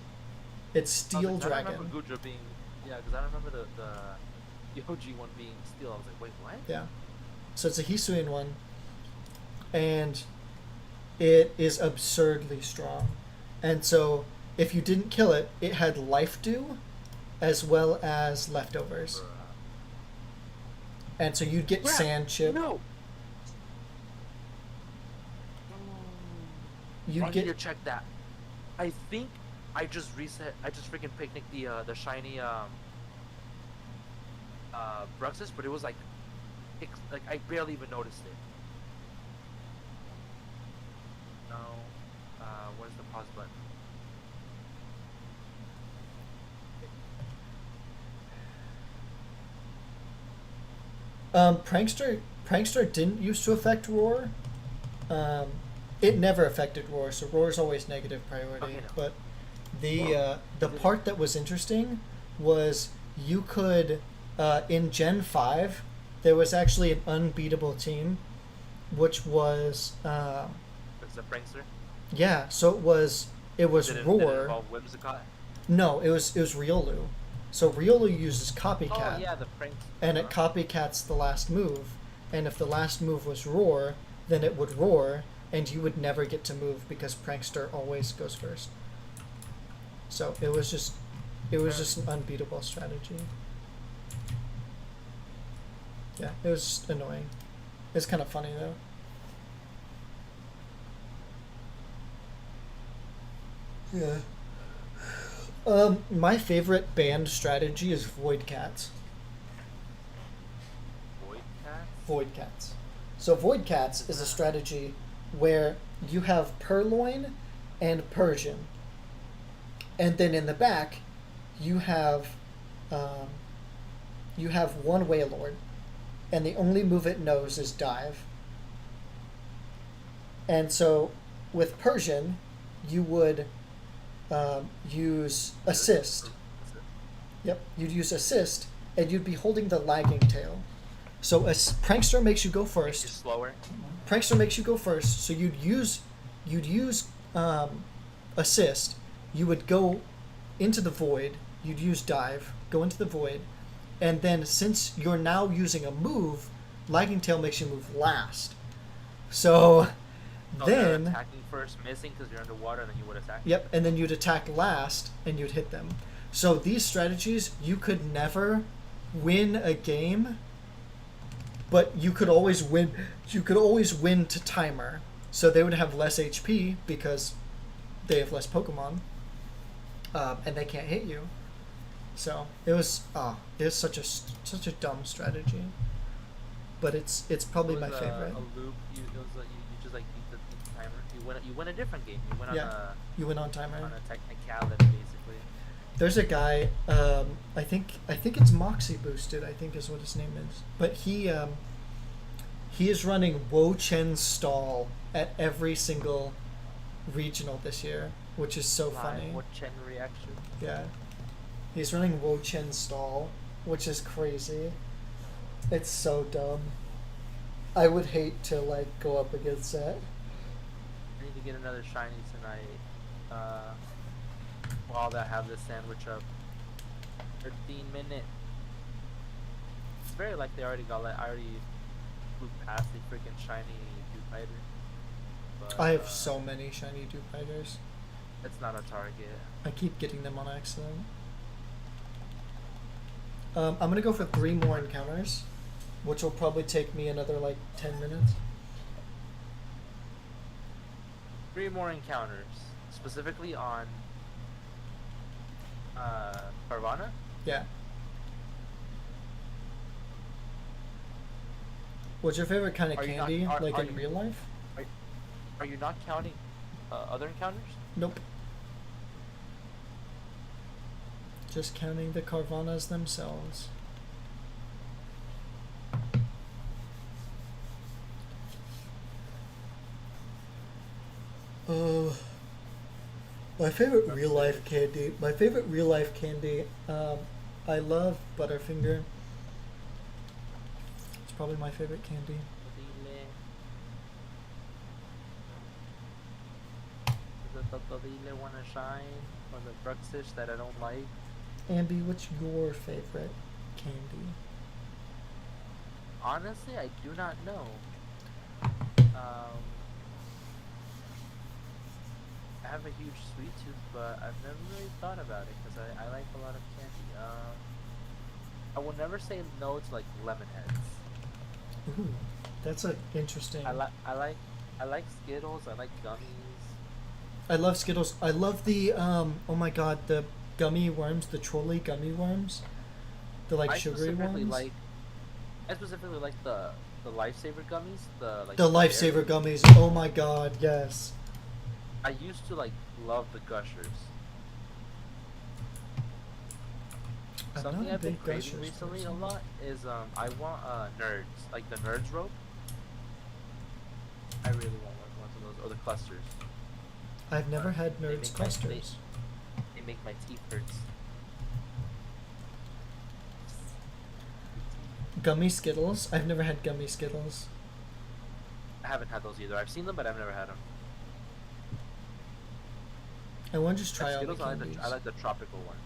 it's Steel I Dragon. remember Gudra being because I remember the OG one being steel. I was like, wait, what? Yeah. So it's a Hisuian one, and it is absurdly strong. And so if you didn't kill it, it had Life Dew as well as Leftovers. And so you'd get Sand Chip. No. You'd I need get to check that. I think I just freaking picnicked the shiny Bruxus, but it was like I barely even noticed it. No. Where's the pause button? Prankster didn't used to affect Roar. It never affected Roar, so Roar is always negative priority. Okay, no. But the part that was interesting was you could in Gen 5 there was actually an unbeatable team, which was It's a prankster. yeah. So it was Did it Roar. involve Whimsicott? No, it was Riolu. So Riolu uses Copycat. Oh yeah, the prank. And it copycats the last move. And if the last move was Roar, then it would roar, and you would never get to move because Prankster always goes first. So it was just an unbeatable strategy. Yeah, it was just annoying. It's kind of funny though. Yeah. My favorite banned strategy is Void Cats. Void Cat? Void Cats. So Void Cats is a strategy where you have Purloin and Persian. And then in the back, you have um, you have one Wailord, and the only move it knows is dive. And so, with Persian, you would use assist. Yep, you'd use assist, and you'd be holding the lagging tail. So Prankster makes you go Makes first. you slower. Prankster makes you go first, so you'd use assist. You would go into the void. You'd use dive, go into the void, and then since you're now using a move, lagging tail makes you move last. So So they're then attacking first, missing because you're underwater, and then you would attack. yep, and then you'd attack last and you'd hit them. So these strategies, you could never win a game, but you could always win. You could always win to timer. So they would have less HP because they have less Pokemon, and they can't hit you. So it was such a dumb strategy, but it's probably It my was favorite. a loop. You just like beat the timer. You win a different game. You win Yeah, you win on timer. on a technicality basically. There's a guy, I think it's Moxie boosted, I think is what his name is. But he is running Wo Chen stall at every single regional this year, which is so funny. What Chen reaction? Yeah. He's running Wo Chen stall, which is crazy. It's so dumb. I would hate to like go up against that. I need to get another shiny tonight. While I have this sandwich up. 13-minute. It's very likely I already flew past the freaking shiny Duke Fighter. But, I have so many shiny Duke Fighters. It's not a target. I keep getting them on accident. I'm gonna go for 3 more encounters, which will probably take me another like 10 minutes. 3 more encounters, specifically on Carvana. Yeah. What's your favorite kind of Are you candy, not- are- like are in you- real life? Are you not counting other encounters? Nope. Just counting the Carvanas themselves. My favorite real life candy. I love Butterfinger. It's probably my favorite candy. Does the Totodile want to shine? Or the Bruxish that I don't like? Ambi, what's your favorite candy? Honestly, I do not know. I have a huge sweet tooth, but I've never really thought about it because I like a lot of candy. I will never say no to like lemon heads. Ooh, that's a interesting. I like Skittles. I like gummies. I love Skittles. I love the oh my god, the gummy worms, the trolley gummy worms, the like sugary ones. I specifically like the lifesaver gummies. The lifesaver gummies. Oh my god, yes. I used to like love the Gushers. I'm Something not a I've been big craving Gushers recently person. a lot is I want Nerds, like the Nerds rope. I really want one of those, or the clusters. I've never had They Nerds make clusters. They make my teeth hurts. Gummy Skittles. I've never had gummy Skittles. I haven't had those either. I've seen them, but I've never had them. I want to just try all the Skittles, candies. I like the tropical ones.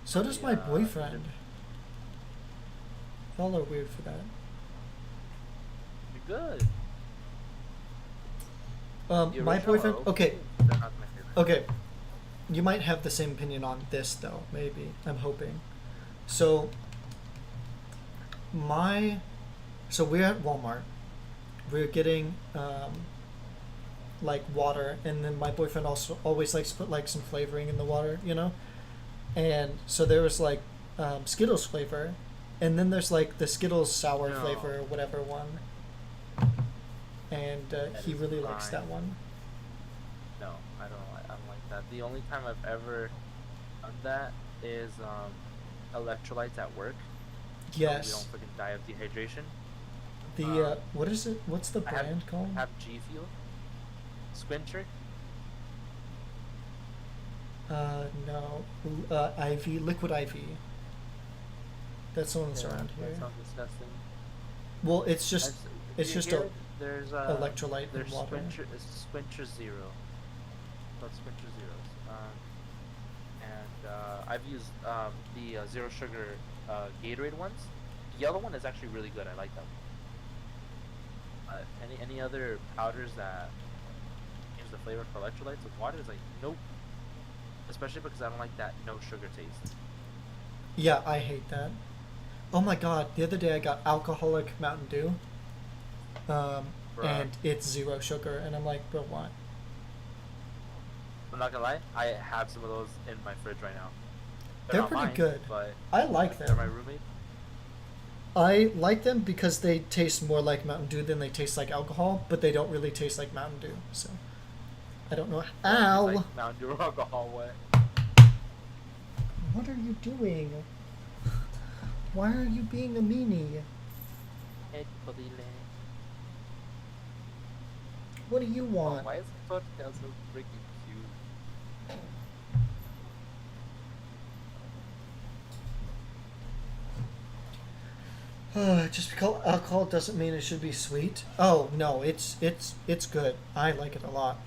So does my Yeah, boyfriend. Y'all are weird for that. You're good. The My original boyfriend. are Okay, They're not my favorite. okay. You might have the same opinion on this though. Maybe I'm hoping. So we're at Walmart. We're getting like water, and then my boyfriend also always likes to put like some flavoring in the water, you know. And so there was like Skittles flavor, and then there's like the Skittles sour No. flavor or whatever one. And he is really likes fine. that one. No, I don't like that. The only time I've ever That is electrolytes at work, so we don't Yes. freaking die of dehydration. The what is it? What's the I have brand called? G Fuel, Squincher. No. IV, liquid IV. That's the one that's Yeah, around that here. sounds disgusting. Well, it's just I've, it's just here, a there's electrolyte and there's water. Squincher Zero. Called Squincher Zeros. And I've used the zero sugar Gatorade ones. The yellow one is actually really good. I like them. Any other powders that change the flavor for electrolytes with water is like nope. Especially because I don't like that no sugar taste. Yeah, I hate that. Oh my god, the other day I got alcoholic Mountain Dew. Bruh. And it's zero sugar, and I'm like, bro, what? I'm not gonna lie, I have some of those in my fridge right now. They're not pretty mine, good. but I like they're them. my roommate. I like them because they taste more like Mountain Dew than they taste like alcohol, but they don't really taste like Mountain Dew. So I don't know. It's Ow! like Mountain Dew or alcohol wet. What are you doing? Why are you being a meanie? What do you want? Why is the podcast so freaking cute? Just because alcohol doesn't mean it should be sweet. Oh no, it's good. I like it a lot.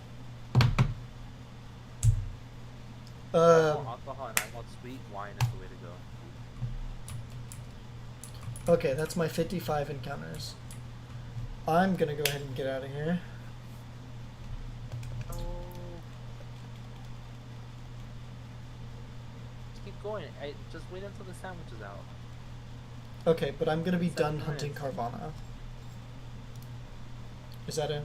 I want alcohol and I want sweet wine is the way to go. Okay, that's my 55 encounters. I'm gonna go ahead and get out of here. Oh. Just keep going. Just wait until the sandwich is out. Okay, but I'm gonna be 7 done minutes. hunting Carvana. Is that a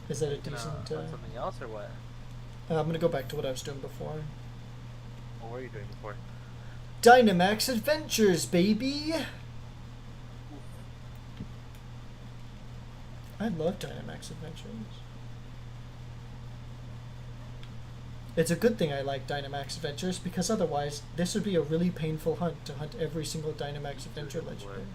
decent? Hunt something else or what? I'm gonna go back to what I was doing before. What were you doing before? Dynamax Adventures, baby! I love Dynamax Adventures. It's a good thing I like Dynamax Adventures because otherwise this would be a really painful hunt to hunt every single Dynamax Adventure It would. legendary.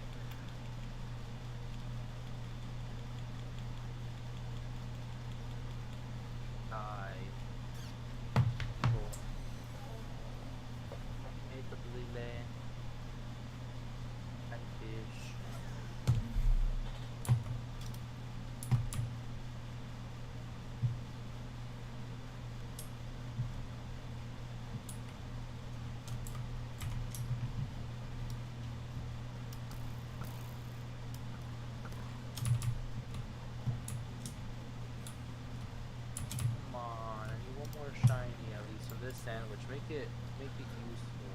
Come on, I need one more shiny at least from this sandwich. Make it useful.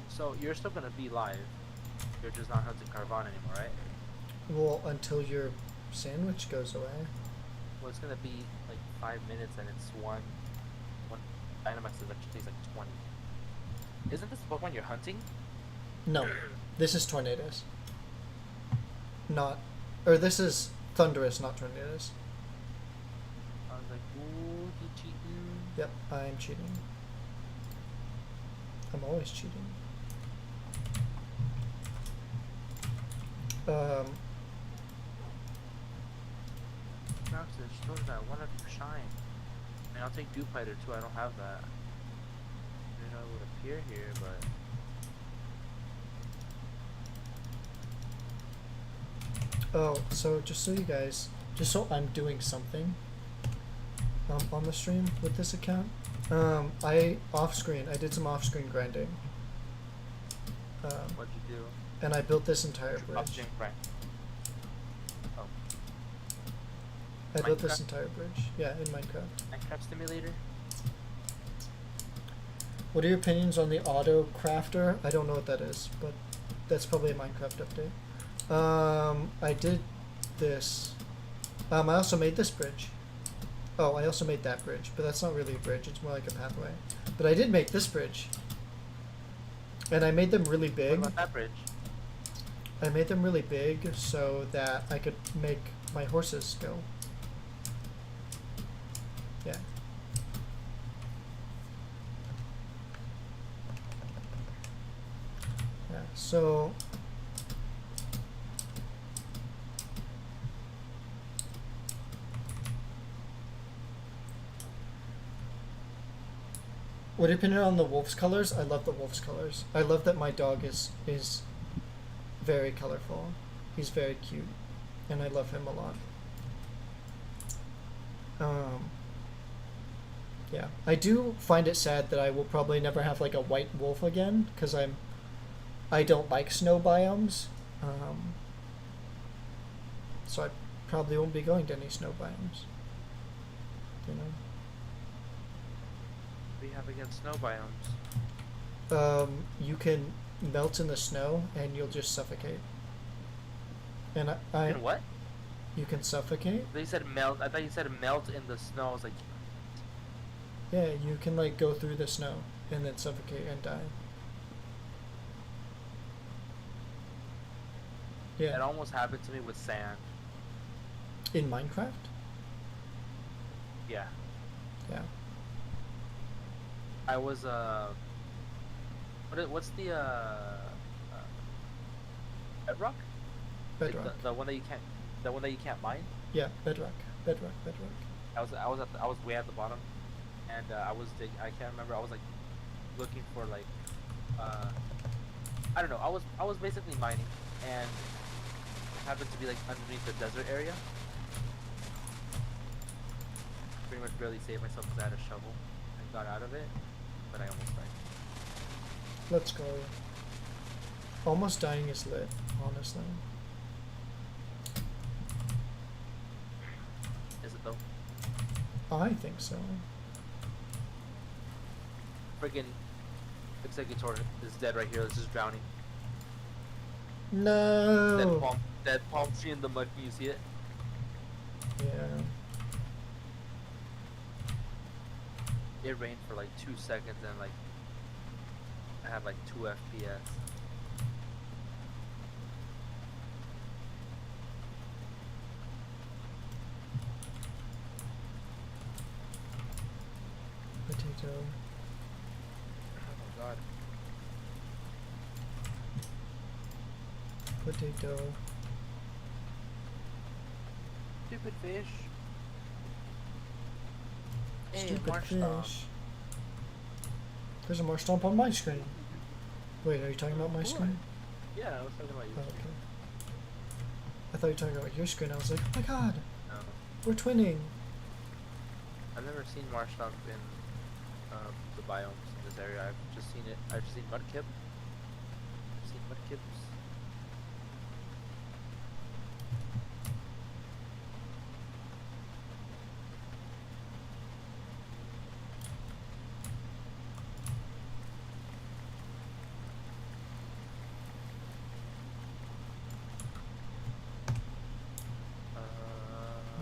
So you're still gonna be live. You're just not hunting Carvana anymore, right? Well, until your sandwich goes away. Well, it's gonna be like 5 minutes, and it's one Dynamax is actually takes like 20. Isn't this the Pokemon you're hunting? No, this is Tornadus. Not, or this is Thunderous, not Tornadus. I was like, ooh, he cheating. Yep, I'm cheating. I'm always cheating. Noxus, shows that one of you shine. And I'll take Dewpider too. I don't have that. I know it would appear here, but Oh, so just so you guys, just so I'm doing something on the stream with this account, I did some off-screen grinding. what'd you do? And I built this entire bridge. Upstream, right? Oh, I built this Minecraft? entire bridge. Yeah, in Minecraft. Minecraft Simulator. What are your opinions on the auto crafter? I don't know what that is, but that's probably a Minecraft update. I did this. I also made this bridge. Oh, I also made that bridge, but that's not really a bridge. It's more like a pathway. But I did make this bridge. And I made them really What big. about that bridge? I made them really big so that I could make my horses go. Yeah. Yeah, so well, depending on the wolf's colors, I love the wolf's colors. I love that my dog is very colorful. He's very cute, and I love him a lot. Yeah, I do find it sad that I will probably never have like a white wolf again because I don't like snow biomes, so I probably won't be going to any snow biomes. You know. What do you have against snow biomes? You can melt in the snow and you'll just suffocate. And I You can what? you can suffocate. I thought you said melt. I thought you said melt in the snow. I was like, Yeah, you can like go through the snow and then suffocate and die. it Yeah, almost happened to me with sand. in Minecraft. Yeah. Yeah, I was what's the bedrock? Like bedrock. the one that you can't, the one that you can't mine. Yeah, bedrock, bedrock, bedrock. I was I was way at the bottom, and I can't remember. I was like looking for like I don't know. I was basically mining, and it happened to be like underneath the desert area. Pretty much barely saved myself because I had a shovel and got out of it, but I almost died. Let's go. Almost dying is lit, honestly. Is it though? I think so. Friggin' Executor is dead right here. This is drowning. No. Dead palm tree in the mud. Can you see it? Yeah. It rained for like 2 seconds and like I had like 2 FPS. Potato. Oh my god. Potato. Stupid fish. Hey, Stupid marsh stomp. fish. There's a marsh stomp on my screen. Wait, are you talking about my Cool. screen? Yeah, I was talking about you. Oh, okay. I thought you were talking about your screen. I was like, oh my god, No. we're twinning. I've never seen marsh stomp in the biomes in this area. I've just seen it. I've seen mudkip. I've seen mudkips.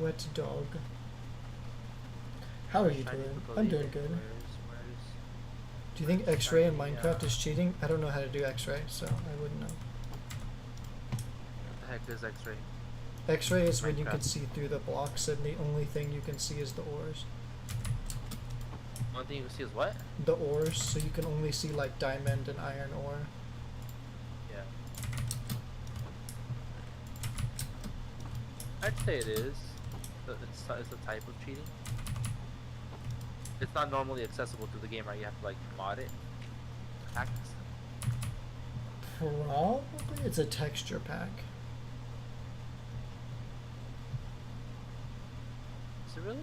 Wet dog. How are you Trying to doing? believe I'm doing it. good. Where's Do you think X-ray in Shiny, Minecraft is cheating? I don't know how to do X-ray, so I wouldn't know. what the heck is X-ray? X-ray is when you can Minecraft. see through the blocks and the only thing you can see is the ores. One thing you can see is what? The ores, so you can only see like diamond and iron ore. Yeah. I'd say it is. It's a type of cheating. It's not normally accessible to the game, right? You have to like mod it. Hacks. Probably it's a texture pack. Is it really?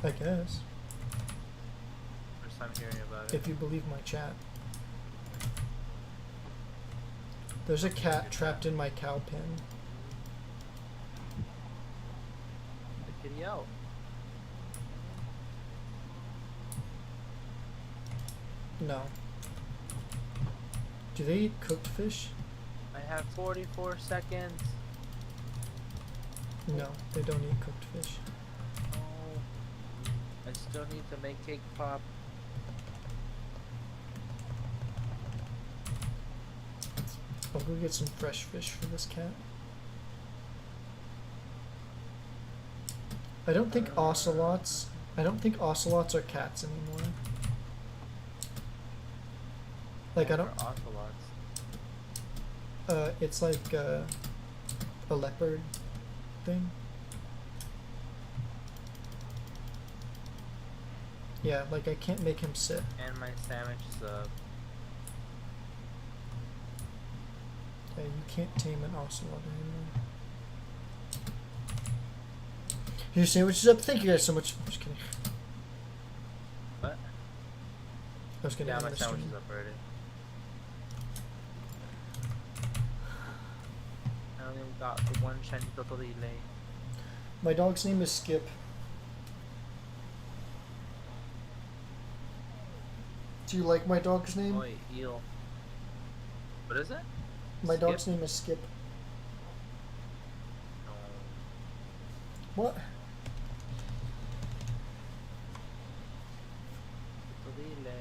I guess. First time hearing about it. If you believe my chat. There's a cat trapped in my cow pen. The kitty out. No. Do they eat cooked fish? I have 44 seconds. No, they don't eat cooked fish. Oh, I still need to make cake pop. I'll go get some fresh fish for this cat. I don't think ocelots are cats anymore. Like I don't. Ocelots. It's like a leopard thing. Yeah, like I can't make him sit. And my sandwich sub. Yeah, you can't tame an ocelot anymore. Your sandwich is up. Thank you guys so much. I'm just kidding. What? I was gonna Yeah, end my the sandwich stream. is up already. I only got the one shiny totally lay. My dog's name is Skip. Do you like my dog's name? Oi, eel. What is it? My Skip? dog's name is Skip. No. What? Totally lay.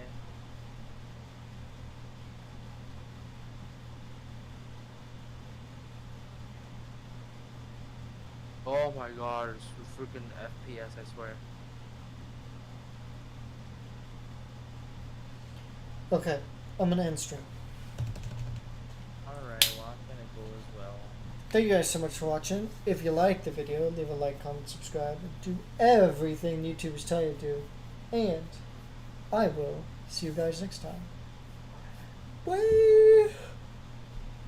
Oh my god, it's freaking FPS, I swear. Okay, I'm gonna end stream. Alright, well, I'm gonna go as well. Thank you guys so much for watching. If you liked the video, leave a like, comment, subscribe, and do everything YouTubers tell you to do. And I will see you guys next time. Bye!